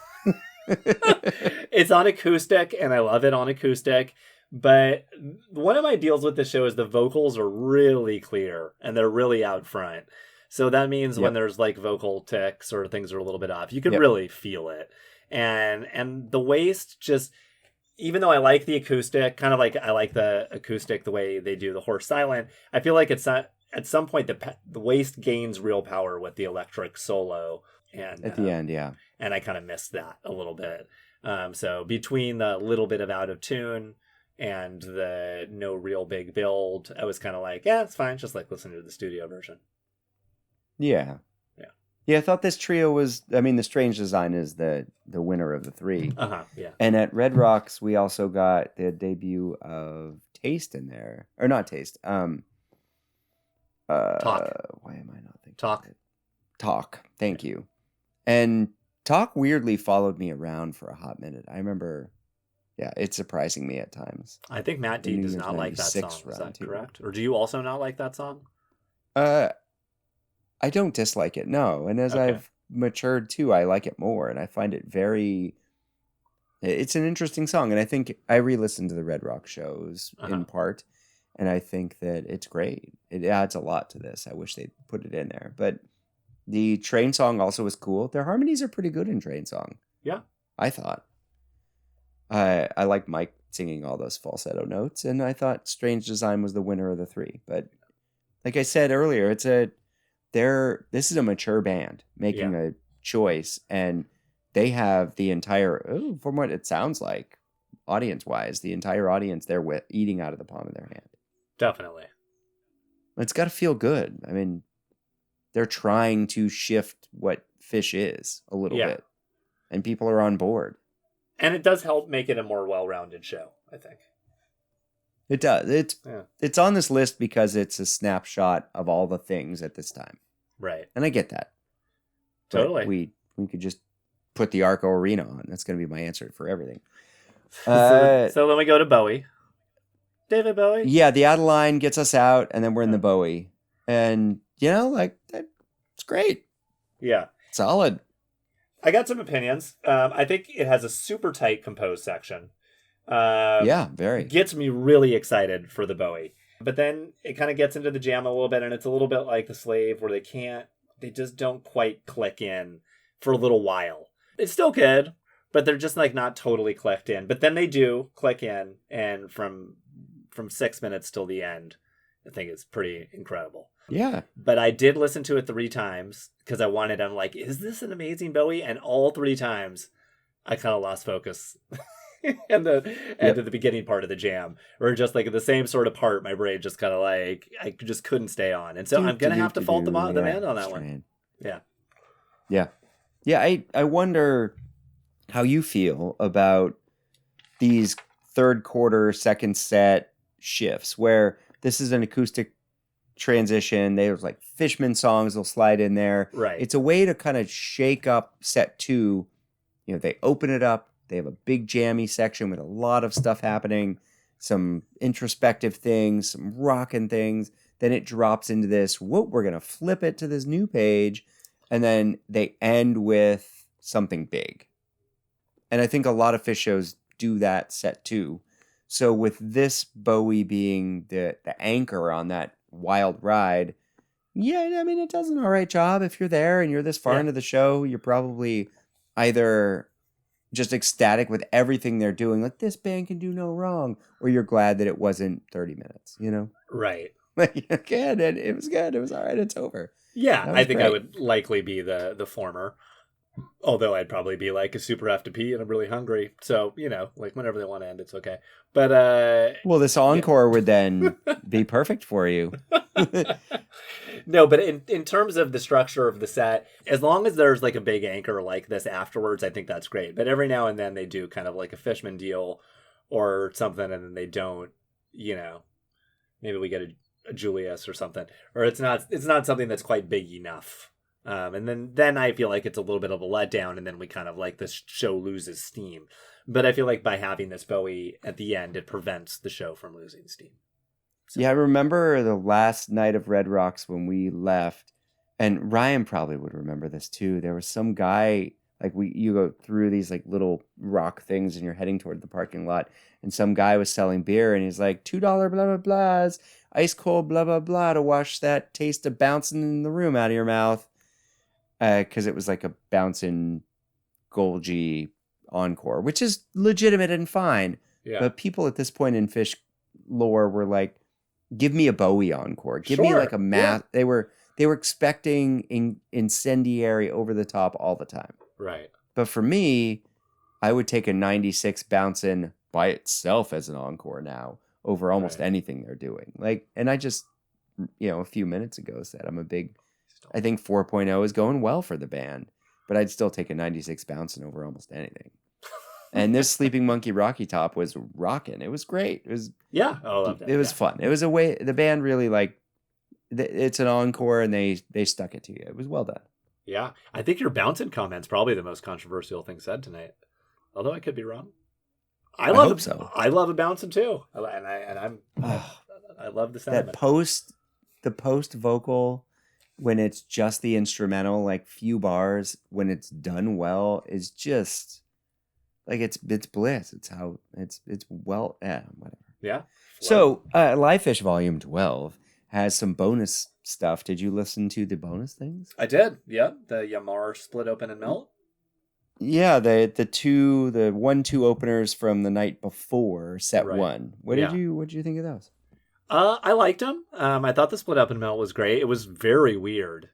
It's on acoustic, and I love it on acoustic. But one of my deals with the show is the vocals are really clear and they're really out front. So that means when there's like vocal tics or things are a little bit off, you can really feel it. And the Waste just, even though I like the acoustic, kind of like I like the acoustic the way they do the Horse Silent, I feel like it's not, at some point the Waste gains real power with the electric solo. And at the end, and I kind of missed that a little bit. So between the little bit of out of tune and the no real big build, I was kind of like, yeah, it's fine. Just like listen to the studio version. Yeah. I thought this trio was, the Strange Design is the winner of the three. Yeah. And at Red Rocks, we also got the debut of Taste in there. Or not Taste. Talk. Why am I not thinking? Talk. Thank you. And Talk weirdly followed me around for a hot minute. I remember, it's surprising me at times. I think Matt D does not like that song. Is that correct? Or do you also not like that song? I don't dislike it, no. And as I've matured too, I like it more. And I find it it's an interesting song. And I think I re-listened to the Red Rock shows in part. And I think that it's great. It adds a lot to this. I wish they'd put it in there. But the Train song also was cool. Their harmonies are pretty good in Train song. Yeah. I thought. I like Mike singing all those falsetto notes. And I thought Strange Design was the winner of the three. But like I said earlier, this is a mature band making a choice, and they have the entire, from what it sounds like, audience-wise, the entire audience there eating out of the palm of their hand. Definitely. It's got to feel good. I mean, they're trying to shift what Phish is a little bit, and people are on board. And it does help make it a more well-rounded show, I think. It does. It's on this list because it's a snapshot of all the things at this time. Right. And I get that. Totally. But we could just put the Arco Arena on. That's going to be my answer for everything. So then we go to Bowie. David Bowie? Yeah, the Adeline gets us out, and then we're in the Bowie. And, it's great. Yeah. Solid. I got some opinions. I think it has a super tight composed section. Very. Gets me really excited for the Bowie. But then it kind of gets into the jam a little bit, and it's a little bit like the Slave, where they just don't quite click in for a little while. It's still good, but they're just like not totally clicked in. But then they do click in, and from 6 minutes till the end, I think it's pretty incredible. Yeah. But I did listen to it 3 times because I'm like, is this an amazing Bowie? And all 3 times, I kind of lost focus. And the beginning part of the jam, or just like the same sort of part, my brain just kind of like I just couldn't stay on, and so I'm gonna have to fault the man on that one. Yeah. I wonder how you feel about these third quarter, second set shifts, where this is an acoustic transition. There's like Fishman songs will slide in there. Right. It's a way to kind of shake up set 2. They open it up. They have a big jammy section with a lot of stuff happening, some introspective things, some rocking things. Then it drops into this, whoop, we're going to flip it to this new page. And then they end with something big. And I think a lot of Phish shows do that set too. So with this Bowie being the anchor on that wild ride, yeah, I mean, it does an all right job. If you're there and you're this far into the show, you're probably either just ecstatic with everything they're doing, like this band can do no wrong, or you're glad that it wasn't 30 minutes, you know? Right. Like, again, it was good. It was all right. It's over. Yeah, I think great. I would likely be the former. Although I'd probably be like a super have to pee and I'm really hungry. So, you know, like whenever they want to end, it's okay. But well, this encore would then be perfect for you. No, but in terms of the structure of the set, as long as there's like a big anchor like this afterwards, I think that's great. But every now and then they do kind of like a Fishman deal or something, and then they don't, you know, maybe we get a Julius or something, or it's not something that's quite big enough. And then I feel like it's a little bit of a letdown, and then we kind of like this show loses steam. But I feel like by having this Bowie at the end, it prevents the show from losing steam. So. Yeah, I remember the last night of Red Rocks when we left, and Ryan probably would remember this too. There was some guy, like you go through these like little rock things and you're heading toward the parking lot, and some guy was selling beer, and he's like, $2 blah blah blahs, ice cold blah blah blah to wash that taste of bouncing in the room out of your mouth. Because it was like a bouncing Golgi encore, which is legitimate and fine. Yeah. But people at this point in Phish lore were like, give me a Bowie encore. Give me like a math. Yeah. They were expecting incendiary over the top all the time. Right. But for me, I would take a 96 bouncing by itself as an encore now over almost anything they're doing. Like, and I just, a few minutes ago said I think 4.0 is going well for the band, but I'd still take a 96 bouncing over almost anything. And this Sleeping Monkey Rocky Top was rocking. It was great. It was I loved it. It was fun. It was a way the band really it's an encore, and they stuck it to you. It was well done. Yeah, I think your bouncing comment's probably the most controversial thing said tonight. Although I could be wrong. I hope so. I love a bouncing too, I love the sound. The post vocal. When it's just the instrumental, like few bars, when it's done well, is just like it's bliss. It's how it's well, whatever. Yeah. So, Live Phish Volume 12 has some bonus stuff. Did you listen to the bonus things? I did. Yeah, the Yamar Split Open and Melt. Yeah, the 1-2 openers from the night before set 1. What did you think of those? I liked them. I thought the Split Up and Melt was great. It was very weird.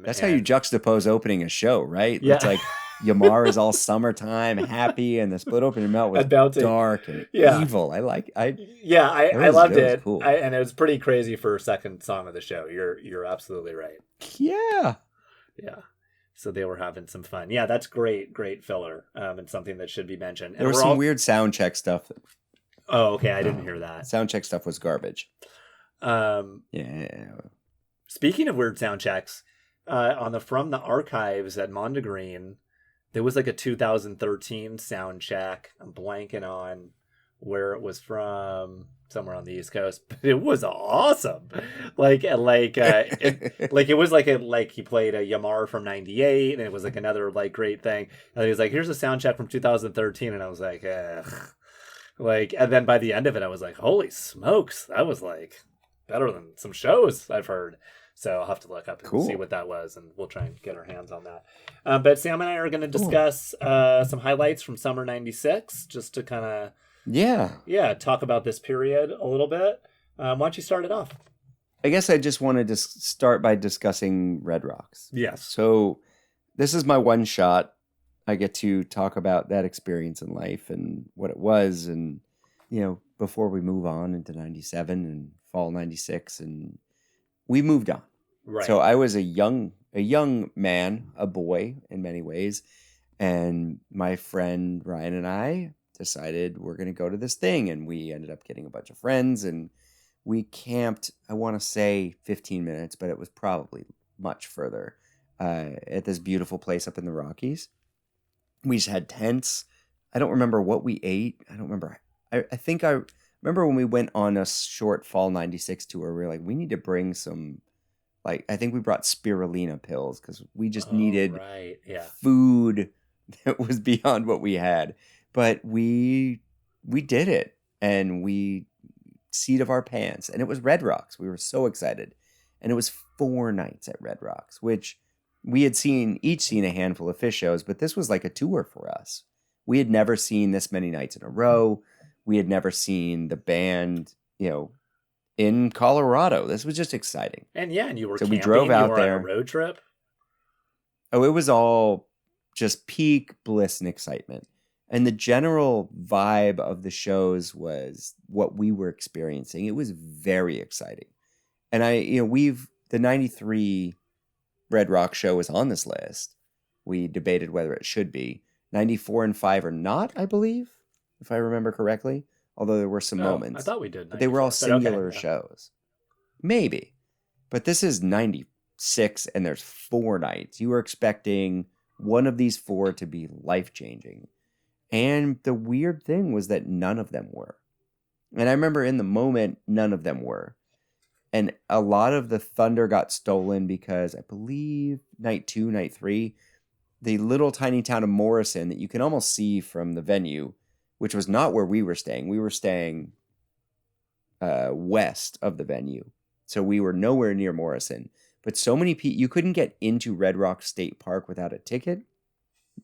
That's how you juxtapose opening a show, right? Yeah. It's like Yamar is all summertime, happy, and the Split Open and Melt was dark and evil. I loved it. Cool. And it was pretty crazy for a second song of the show. You're absolutely right. Yeah. Yeah. So they were having some fun. Yeah, that's great filler, and something that should be mentioned. And there was some weird sound check stuff. Oh, okay. I didn't hear that. Sound check stuff was garbage. Yeah. Speaking of weird sound checks, on the From the Archives at Mondegreen, there was like a 2013 sound check. I'm blanking on where it was from, somewhere on the East Coast, but it was awesome. It was like he played a Yamar from '98, and it was like another like great thing. And he was like, "Here's a sound check from 2013," and I was like, ugh. And then by the end of it, I was like, "Holy smokes, that was like better than some shows I've heard." So I'll have to look up and see what that was, and we'll try and get our hands on that. But Sam and I are going to discuss some highlights from summer '96, just to kind of talk about this period a little bit. Why don't you start it off? I guess I just wanted to start by discussing Red Rocks. Yes. So this is my one shot. I get to talk about that experience in life and what it was, and before we move on into '97 and fall '96, and we moved on. Right. So I was a young man, a boy in many ways, and my friend Ryan and I decided we're going to go to this thing, and we ended up getting a bunch of friends, and we camped, I want to say 15 minutes, but it was probably much further, at this beautiful place up in the Rockies. We just had tents. I don't remember what we ate. I don't remember. I think I remember when we went on a short fall '96 tour, we were like, we need to bring some, I think we brought spirulina pills because we just needed food that was beyond what we had. But we did it, and we seat of our pants, and it was Red Rocks. We were so excited, and it was 4 nights at Red Rocks, which we had each seen a handful of Phish shows, but this was like a tour for us. We had never seen this many nights in a row. We had never seen the band, in Colorado. This was just exciting. And you were so camping. We drove out there on a road trip. Oh, it was all just peak bliss and excitement. And the general vibe of the shows was what we were experiencing. It was very exciting. And the '93 Red Rock show was on this list. We debated whether it should be. '94 and '95 are not, I believe, if I remember correctly. Although there were some moments. I thought we did. But they were all singular shows. Maybe. But this is '96 and there's 4 nights. You were expecting one of these 4 to be life-changing. And the weird thing was that none of them were. And I remember in the moment, none of them were. And a lot of the thunder got stolen because I believe night 2, night 3, the little tiny town of Morrison that you can almost see from the venue, which was not where we were staying. We were staying west of the venue. So we were nowhere near Morrison. But so many people, you couldn't get into Red Rock State Park without a ticket.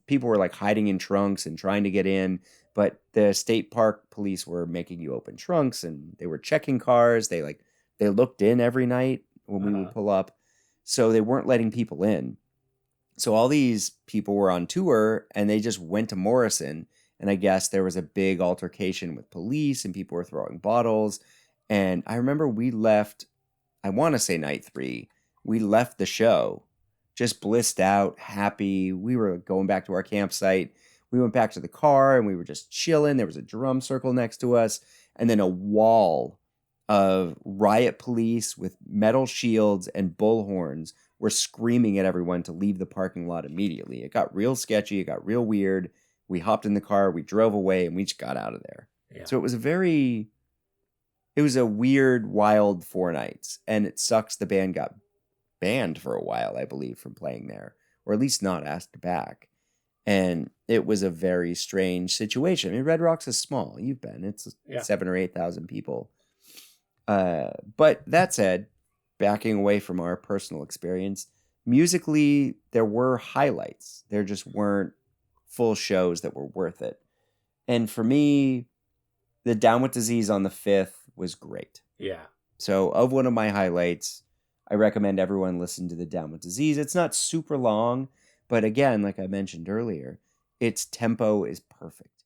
People were like hiding in trunks and trying to get in. But the state park police were making you open trunks, and they were checking cars. They looked in every night when we would pull up. So they weren't letting people in. So all these people were on tour, and they just went to Morrison. And I guess there was a big altercation with police, and people were throwing bottles. And I remember we left, I want to say night 3, we left the show just blissed out, happy. We were going back to our campsite. We went back to the car, and we were just chilling. There was a drum circle next to us, and then a wall of riot police with metal shields and bullhorns were screaming at everyone to leave the parking lot immediately. It got real sketchy. It got real weird. We hopped in the car, we drove away, and we just got out of there. Yeah. So it was a weird, wild 4 nights. And it sucks the band got banned for a while, I believe, from playing there, or at least not asked back. And it was a very strange situation. I mean, Red Rocks is small. You've been. It's 7,000 or 8,000 people. But that said, backing away from our personal experience, musically, there were highlights. There just weren't full shows that were worth it. And for me, the Down with Disease on the 5th was great. Yeah. So of one of my highlights, I recommend everyone listen to the Down with Disease. It's not super long, but again, like I mentioned earlier, its tempo is perfect.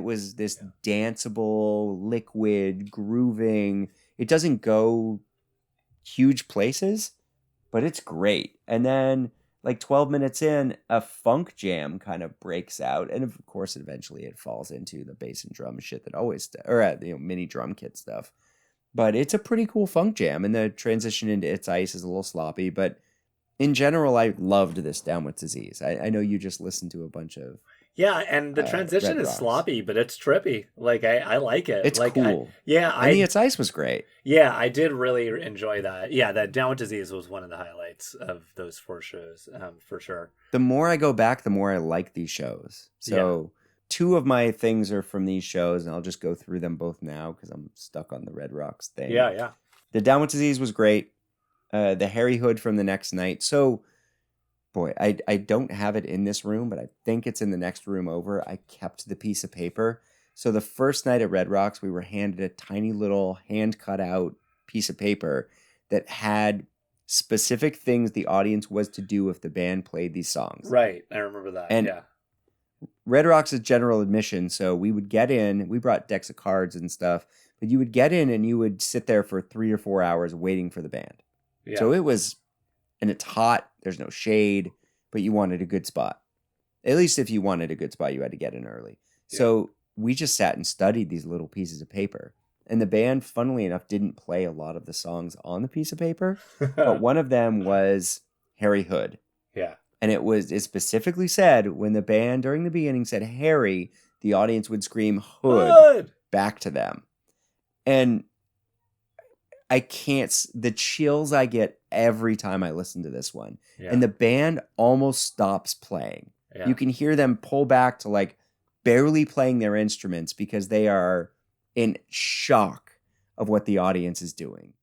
was this danceable, liquid, grooving. It doesn't go huge places, but it's great. And then like 12 minutes in, a funk jam kind of breaks out. And of course, eventually it falls into the bass and drum shit that always, mini drum kit stuff. But it's a pretty cool funk jam. And the transition into It's Ice is a little sloppy. But in general, I loved this Down with Disease. I know you just listened to a bunch of Yeah, and the transition Red is Rocks. sloppy, but it's trippy. Like I like it. It's like, cool. And the It's Ice was great. Yeah, I did really enjoy that. Yeah, that Down with Disease was one of the highlights of those 4 shows, for sure. The more I go back, the more I like these shows. So 2 of my things are from these shows, and I'll just go through them both now because I'm stuck on the Red Rocks thing. Yeah. The Down with Disease was great. The Harry Hood from the next night. So, boy, I don't have it in this room, but I think it's in the next room over. I kept the piece of paper. So the first night at Red Rocks, we were handed a tiny little hand-cut-out piece of paper that had specific things the audience was to do if the band played these songs. Right, I remember that, and Red Rocks is general admission, so we would get in. We brought decks of cards and stuff, but you would get in and you would sit there for 3 or 4 hours waiting for the band. Yeah. So it was, and it's hot, there's no shade, but you wanted a good spot. At least if you wanted a good spot, you had to get in early. Yeah. So we just sat and studied these little pieces of paper. And the band, funnily enough, didn't play a lot of the songs on the piece of paper, but one of them was Harry Hood. Yeah. And it specifically said when the band during the beginning said Harry, the audience would scream Hood back to them. And I can't, the chills I get every time I listen to this one. Yeah. And the band almost stops playing. Yeah. You can hear them pull back to like barely playing their instruments because they are in shock of what the audience is doing.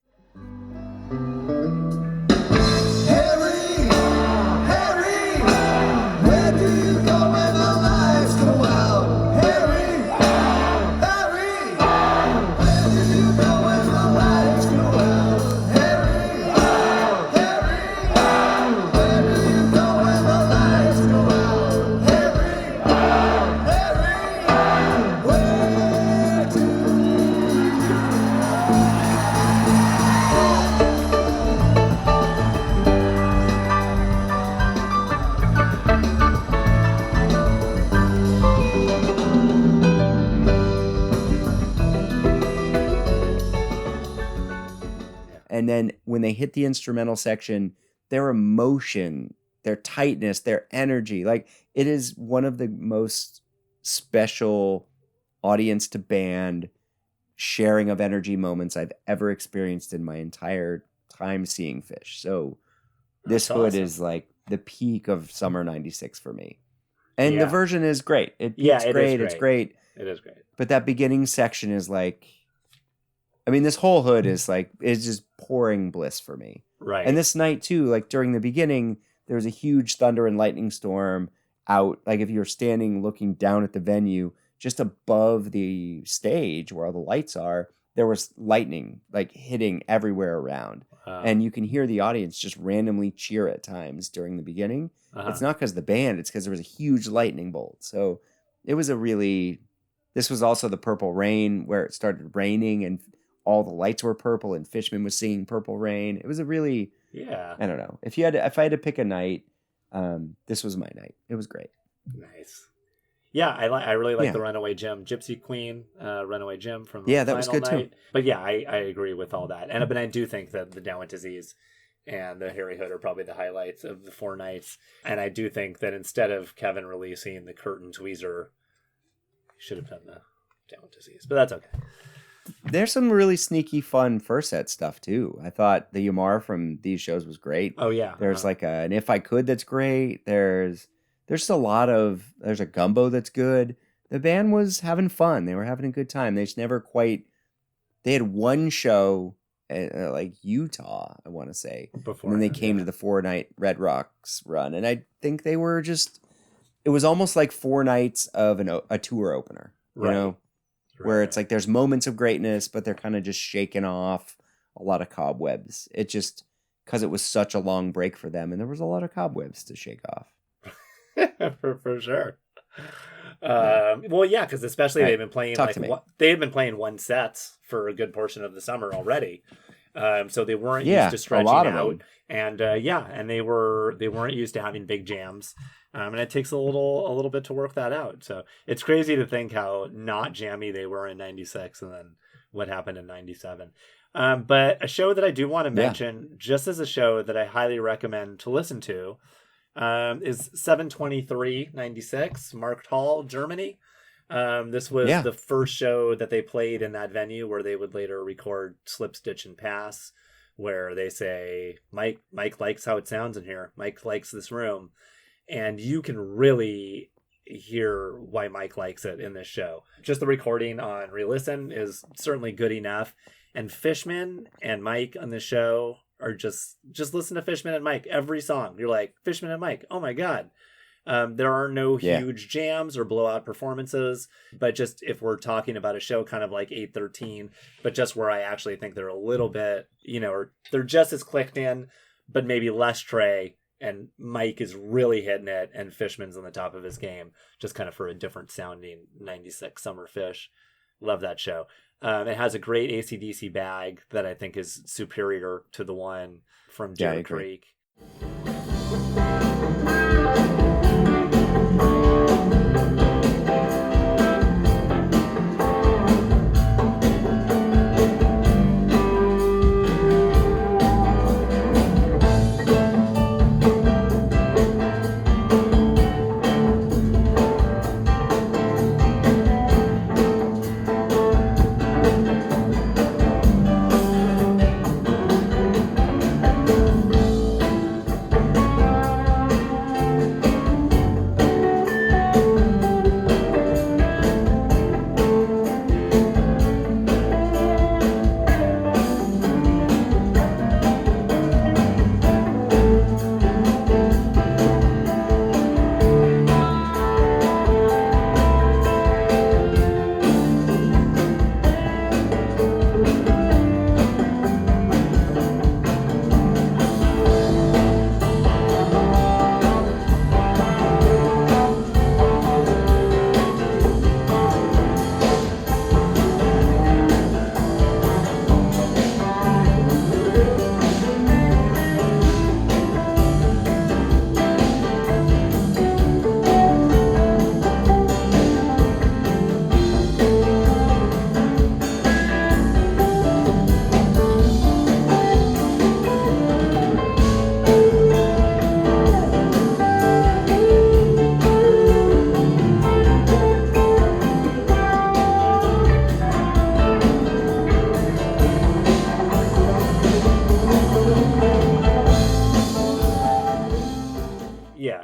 And then when they hit the instrumental section, their emotion, their tightness, their energy, like it is one of the most special audience to band sharing of energy moments I've ever experienced in my entire time seeing Phish. So this Hood is like the peak of summer 96 for me. And the version is great. It's great. It's great. It is great. But that beginning section is like, I mean, this whole Hood is like, it's just pouring bliss for me. Right. And this night too, like during the beginning, there was a huge thunder and lightning storm out. Like if you're standing looking down at the venue, just above the stage where all the lights are, there was lightning like hitting everywhere around. And you can hear the audience just randomly cheer at times during the beginning. It's not because of the band, it's because there was a huge lightning bolt. So it was this was also the Purple Rain where it started raining and all the lights were purple and Fishman was singing Purple Rain. It was a really, I don't know. If I had to pick a night, this was my night. It was great. Nice. Yeah, I really like the Runaway Jim, Gypsy Queen, Runaway Jim from the that was good night. too. But yeah, I agree with all that. But I do think that the Down with Disease and the Harry Hood are probably the highlights of the 4 nights. And I do think that instead of Kevin releasing the Curtain Tweezer, he should have done the Down with Disease. But that's okay. There's some really sneaky, fun first set stuff too. I thought the Yamar from these shows was great. Oh yeah. There's like an If I Could that's great. There's a lot of, there's a Gumbo that's good. The band was having fun. They were having a good time. They just never quite, they had one show like Utah, I want to say. Before, and then they came to the 4-night Red Rocks run. And I think they were just, it was almost like 4 nights of a tour opener, you know? Where it's like there's moments of greatness, but they're kind of just shaking off a lot of cobwebs. It just, because it was such a long break for them, and there was a lot of cobwebs to shake off. for sure. Well, yeah, because especially Right. they've been playing Talk to me. they had been playing one sets for a good portion of the summer already. So they weren't used Yeah, to a stretching lot of out, them. and and they weren't used to having big jams, and it takes a little bit to work that out. So it's crazy to think how not jammy they were in '96, and then what happened in '97. But a show that I do want to Yeah. mention, just as a show that I highly recommend to listen to, is 7/23/96, Markt Hall, Germany. This was Yeah. the first show that they played in that venue where they would later record Slip, Stitch, and Pass, where they say, Mike likes how it sounds in here. Mike likes this room. And you can really hear why Mike likes it in this show. Just the recording on re-listen is certainly good enough. And Fishman and Mike on the show are just listen to Fishman and Mike every song. You're like, Fishman and Mike, oh my God. There are no huge jams or blowout performances, but just if we're talking about a show kind of like 813, but just where I actually think they're a little bit, or they're just as clicked in, but maybe less Trey, and Mike is really hitting it, and Fishman's on the top of his game, just kind of for a different sounding 96 Summer Fish. Love that show. It has a great AC/DC bag that I think is superior to the one from Deer Creek.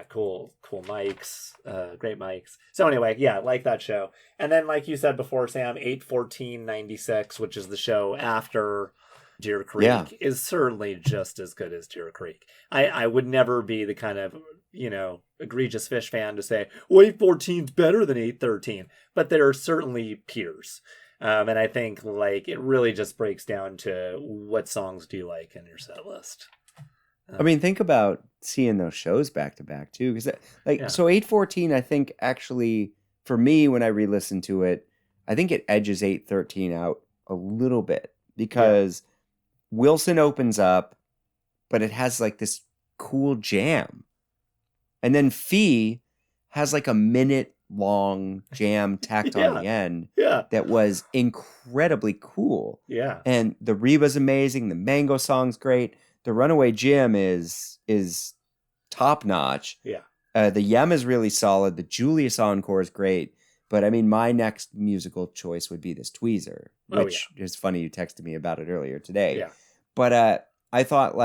Cool mics, great mics. So anyway, like that show. And then, like you said before, Sam, 8/14/96, which is the show after Deer Creek, is certainly just as good as Deer Creek. I would never be the kind of, egregious Phish fan to say, well, 8/14's better than 8/13, but they're certainly peers. And I think it really just breaks down to what songs do you like in your set list. I mean, think about seeing those shows back to back too, because so 8/14, I think actually for me when I re-listen to it, I think it edges 8/13 out a little bit because Wilson opens up, but it has this cool jam, and then Fee has a minute long jam tacked on the end that was incredibly cool. Yeah, and the Reba's amazing. The Mango song's great. The Runaway Jim is top notch. Yeah. The Yem is really solid. The Julius encore is great. But I mean, my next musical choice would be this Tweezer, which is funny. You texted me about it earlier today. Yeah. But I thought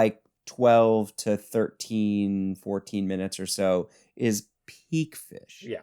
12 to 13, 14 minutes or so is peak Phish. Yeah.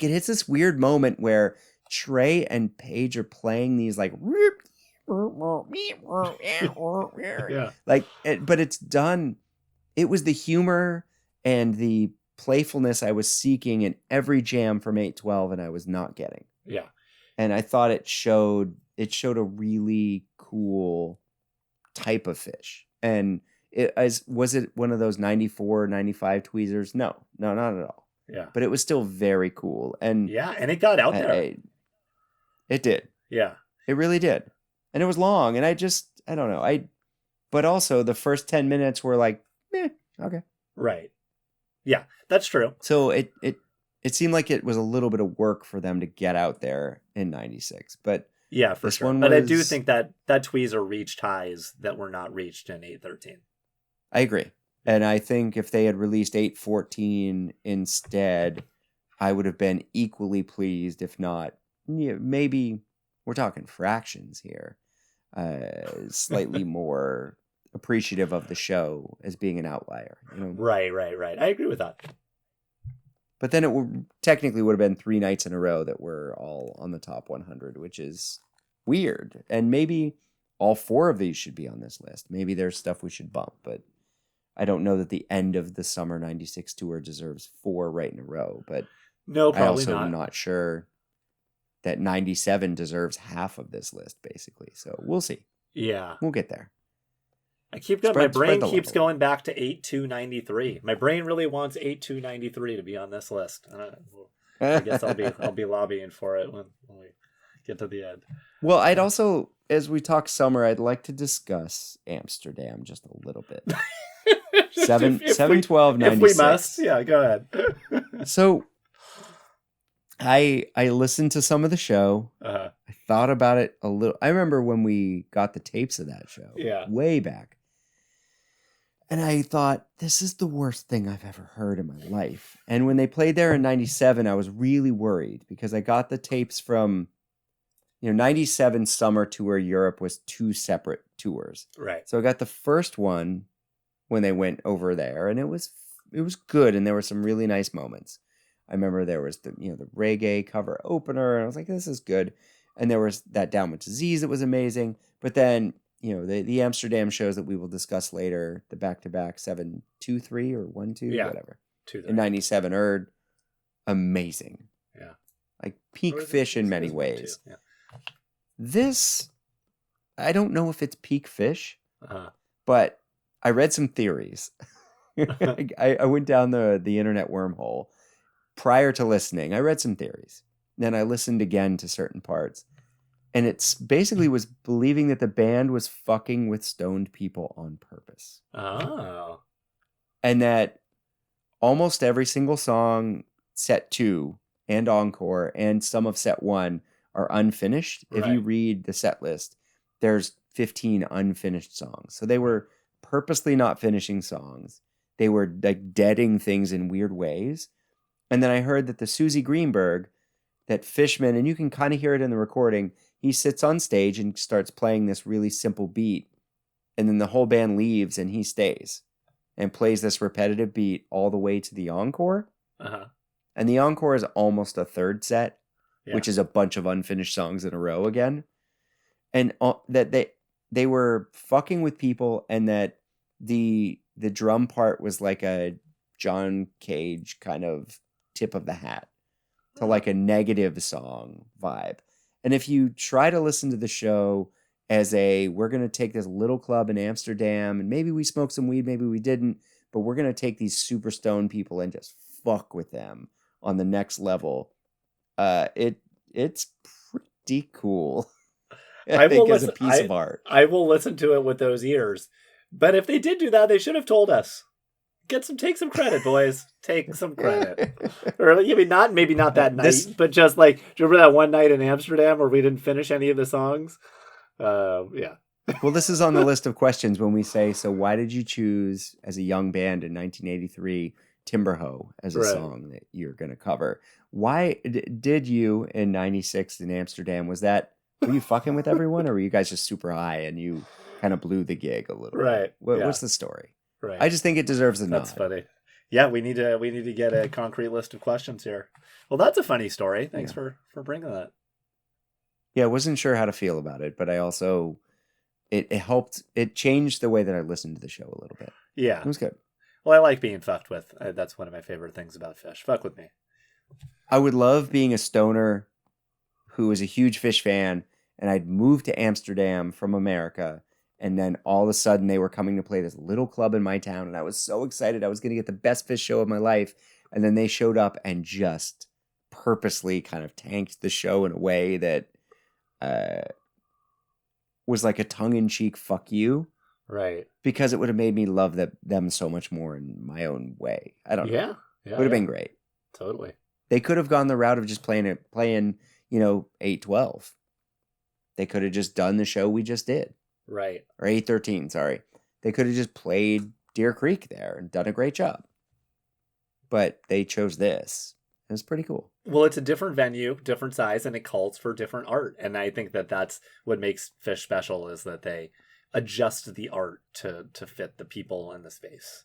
it hits this weird moment where Trey and Paige are playing these like Yeah. like, but it's done. It was the humor and the playfulness I was seeking in every jam from 812, and I was not getting. Yeah. And I thought it showed a really cool type of Phish. And was it one of those 94, 95 tweezers? No, not at all. Yeah. But it was still very cool. And yeah, and it got out there. It did. Yeah. It really did. And it was long. And I don't know. But also the first 10 minutes were like, okay. Right. Yeah, that's true. So it seemed like it was a little bit of work for them to get out there in 96. But yeah, for sure. But I do think that tweezer reached highs that were not reached in 813. I agree. And I think if they had released 814 instead, I would have been equally pleased, if not, maybe we're talking fractions here, slightly more appreciative of the show as being an outlier. Right. I agree with that. But then it technically would have been 3 nights in a row that were all on the top 100, which is weird. And maybe all 4 of these should be on this list. Maybe there's stuff we should bump, but I don't know that the end of the summer 96 tour deserves 4 right in a row. But no, probably I also not. am not sure that 97 deserves half of this list, basically. So we'll see. Yeah. We'll get there. I keep going. My brain keeps going back to 8293. My brain really wants 8293 to be on this list. I guess I'll be lobbying for it when we get to the end. Well, I'd also, as we talk summer, I'd like to discuss Amsterdam just a little bit. 7/12/96. If we must, yeah, go ahead. So, I listened to some of the show. Uh-huh. I thought about it a little. I remember when we got the tapes of that show. Yeah. Way back. And I thought, this is the worst thing I've ever heard in my life. And when they played there in 97, I was really worried because I got the tapes from, 97 summer tour Europe was 2 separate tours. Right. So I got the first one when they went over there, and it was good, and there were some really nice moments. I remember there was the reggae cover opener, and I was like, this is good. And there was that Down with Disease that was amazing. But then the Amsterdam shows that we will discuss later, the back-to-back 7/2/3 or 1/2, whatever. 2/3. In 97 are amazing. Yeah. Like peak Phish in many ways. Yeah. This, I don't know if it's peak Phish, Uh-huh. but I read some theories. I went down the internet wormhole prior to listening. I read some theories. Then I listened again to certain parts. And it's basically was believing that the band was fucking with stoned people on purpose. Oh. And that almost every single song, set 2 and encore, and some of set 1 are unfinished. Right. If you read the set list, there's 15 unfinished songs. So they were purposely not finishing songs. They were like deading things in weird ways. And then I heard that the Susie Greenberg, that Fishman, and you can kind of hear it in the recording, he sits on stage and starts playing this really simple beat. And then the whole band leaves and he stays and plays this repetitive beat all the way to the encore. Uh-huh. And the encore is almost a third set, Yeah. which is a bunch of unfinished songs in a row again. And that they were fucking with people, and that the drum part was like a John Cage kind of tip of the hat to like a negative song vibe. And if you try to listen to the show as we're going to take this little club in Amsterdam and maybe we smoked some weed, maybe we didn't, but we're going to take these super stoned people and just fuck with them on the next level. It's pretty cool. I think as a piece of art. I will listen to it with those ears. But if they did do that, they should have told us. Take some credit, boys. Take some credit. Or maybe not that night, but just like, do you remember that one night in Amsterdam where we didn't finish any of the songs? Yeah. Well, this is on the list of questions when we say, so why did you choose as a young band in 1983 Timberhoe as a song that you're going to cover? Why did you in 96 in Amsterdam? Were you fucking with everyone, or were you guys just super high and you kind of blew the gig a little bit? Right. What's the story? Right. I just think it deserves a nod. That's funny. Yeah, we need to get a concrete list of questions here. Well, that's a funny story. Thanks Yeah. for bringing that. Yeah, I wasn't sure how to feel about it, but I also it helped. It changed the way that I listened to the show a little bit. Yeah. It was good. Well, I like being fucked with. That's one of my favorite things about Phish. Fuck with me. I would love being a stoner who was a huge Phish fan, and I'd moved to Amsterdam from America, and then all of a sudden they were coming to play this little club in my town, and I was so excited I was going to get the best Phish show of my life, and then they showed up and just purposely kind of tanked the show in a way that was like a tongue-in-cheek fuck you, Right. because it would have made me love them so much more in my own way. I don't know. Yeah. It would have been great. Totally. They could have gone the route of just playing 8/12. They could have just done the show we just did. Right. Or 8/13, sorry. They could have just played Deer Creek there and done a great job. But they chose this. It was pretty cool. Well, it's a different venue, different size, and it calls for different art. And I think that that's what makes Phish special, is that they adjust the art to fit the people and the space.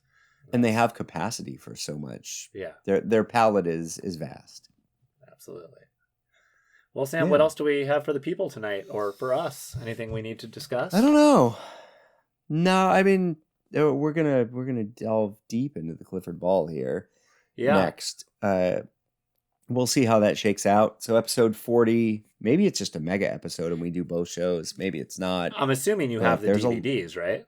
And they have capacity for so much. Yeah. Their palette is vast. Absolutely. Well, Sam, what else do we have for the people tonight, or for us? Anything we need to discuss? I don't know. No, I mean, we're gonna delve deep into the Clifford Ball here. Yeah. Next, we'll see how that shakes out. So episode 40, maybe it's just a mega episode and we do both shows. Maybe it's not. I'm assuming you have the DVDs, right?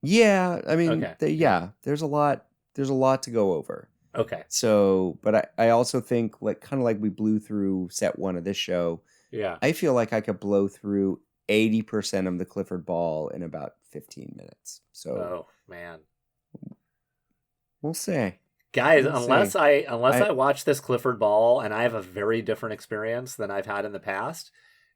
Yeah, I mean, Okay. there's a lot to go over. Okay. So, but I also think, kind of like we blew through set 1 of this show. Yeah. I feel like I could blow through 80% of the Clifford Ball in about 15 minutes. So, oh man, we'll see. Guys, unless I watch this Clifford Ball and I have a very different experience than I've had in the past,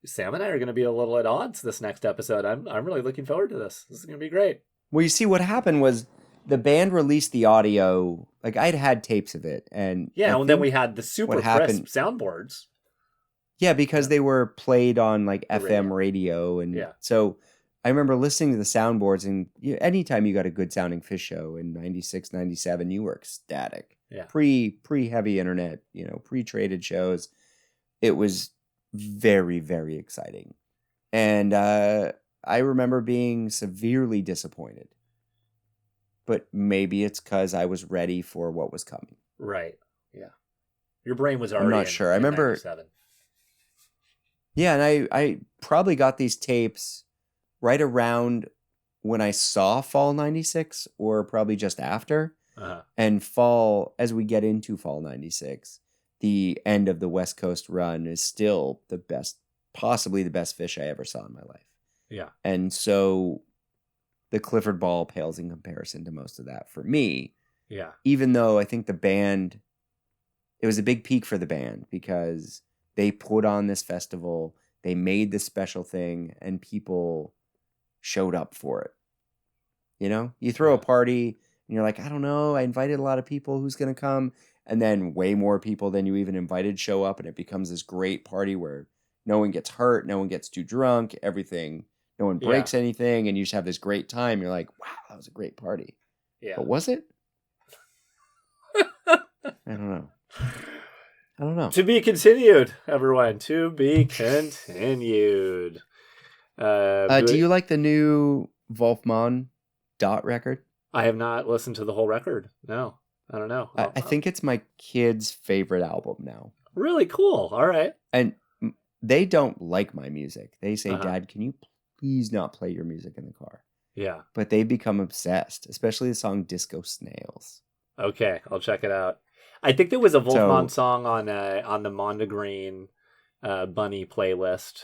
Sam and I are going to be a little at odds this next episode. I'm really looking forward to this. This is going to be great. Well, you see, what happened was the band released the audio. Like, I'd had tapes of it, and and then we had the super crisp soundboards. Yeah, because they were played on like FM radio, and so I remember listening to the soundboards, and anytime you got a good sounding Phish show in 96, 97, you were ecstatic. Yeah. Pre heavy internet, pre-traded shows. It was very, very exciting. And I remember being severely disappointed. But maybe it's because I was ready for what was coming. Right. Yeah. Your brain was already I'm not sure. I remember 97. Yeah, and I probably got these tapes right around when I saw Fall 96, or probably just after. Uh-huh. And as we get into Fall 96, the end of the West Coast run is still possibly the best Phish I ever saw in my life. Yeah. And so the Clifford Ball pales in comparison to most of that for me. Yeah. Even though I think it was a big peak for the band, because they put on this festival, they made this special thing, and people showed up for it. You throw a party, and you're like, I don't know, I invited a lot of people, who's going to come? And then way more people than you even invited show up, and it becomes this great party where no one gets hurt, no one gets too drunk, no one breaks anything, and you just have this great time. You're like, wow, that was a great party. Yeah. But was it? I don't know. To be continued, everyone. To be continued. Do you like the new Wolfman Dot record? I have not listened to the whole record. No, I don't know. I think it's my kid's favorite album now. Really cool. All right. And they don't like my music. They say, Dad, can you please not play your music in the car? Yeah. But they become obsessed, especially the song Disco Snails. Okay, I'll check it out. I think there was a Wolfman song on the Mondegreen Bunny playlist,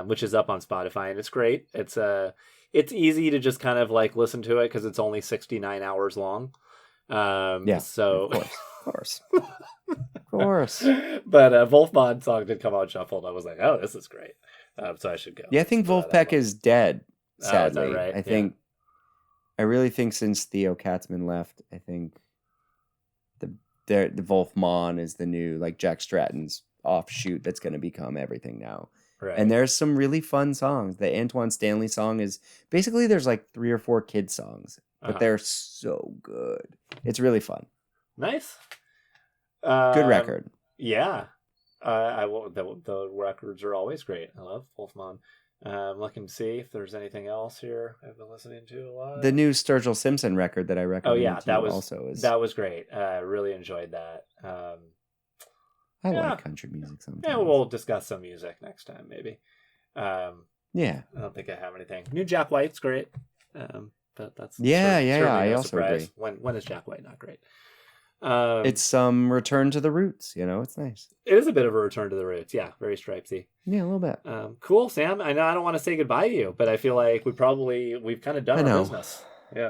which is up on Spotify, and it's great. It's easy to just kind of like listen to it because it's only 69 hours long. So of course. But Wolfman song did come out shuffled. I was like, oh, this is great. So I should go. Yeah, I think Wolfpack is dead. Sadly, is that right? I think. I really think since Theo Katzman left, I think the Wolfman is the new, like, Jack Stratton's offshoot that's going to become everything now. Right. And there's some really fun songs. The Antoine Stanley song is basically, there's like 3 or 4 kid songs. but they're so good. It's really fun. Nice. Good record. Yeah. I will. The records are always great. I love Wolfman. I'm looking to see if there's anything else here I've been listening to a lot. The new Sturgill Simpson record that I recommended that was great. I really enjoyed that. I like country music sometimes. Yeah, we'll discuss some music next time, maybe. Yeah. I don't think I have anything. New Jack White's great. But that's certainly no I also surprise. agree. When is Jack White not great? It's some return to the roots, it's nice. It is a bit of a return to the roots, yeah, very Stripesy. Yeah, a little bit. Cool, Sam. I know I don't want to say goodbye to you, but I feel like we've kind of done our business. Yeah.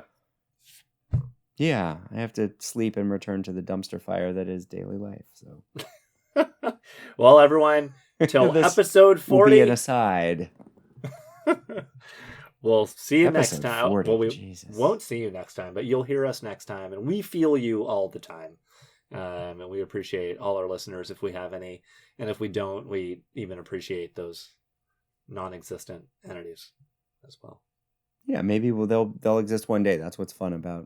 Yeah, I have to sleep and return to the dumpster fire that is daily life. So, well, everyone, till episode 40. Will be an aside. We'll see you next time. 40, well, we won't see you next time, but you'll hear us next time, and we feel you all the time. And we appreciate all our listeners if we have any, and if we don't, we even appreciate those non-existent entities as well. Yeah, maybe they'll exist one day. That's what's fun about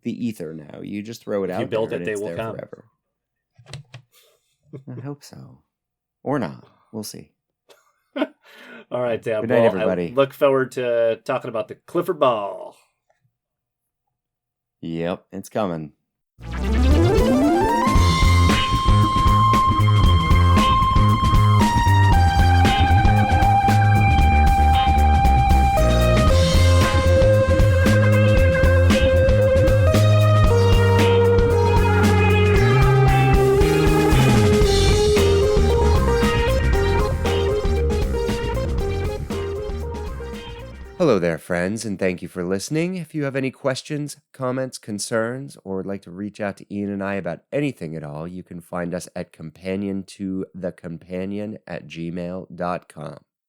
the ether now. You just throw it out. If you build there it, they will come forever. I hope so, or not. We'll see. All right, Dad. Good night, everybody. I look forward to talking about the Clifford Ball. Yep, it's coming. Hello there, friends, and thank you for listening. If you have any questions, comments, concerns, or would like to reach out to Ian and I about anything at all, you can find us at companion2thecompanion@gmail.com.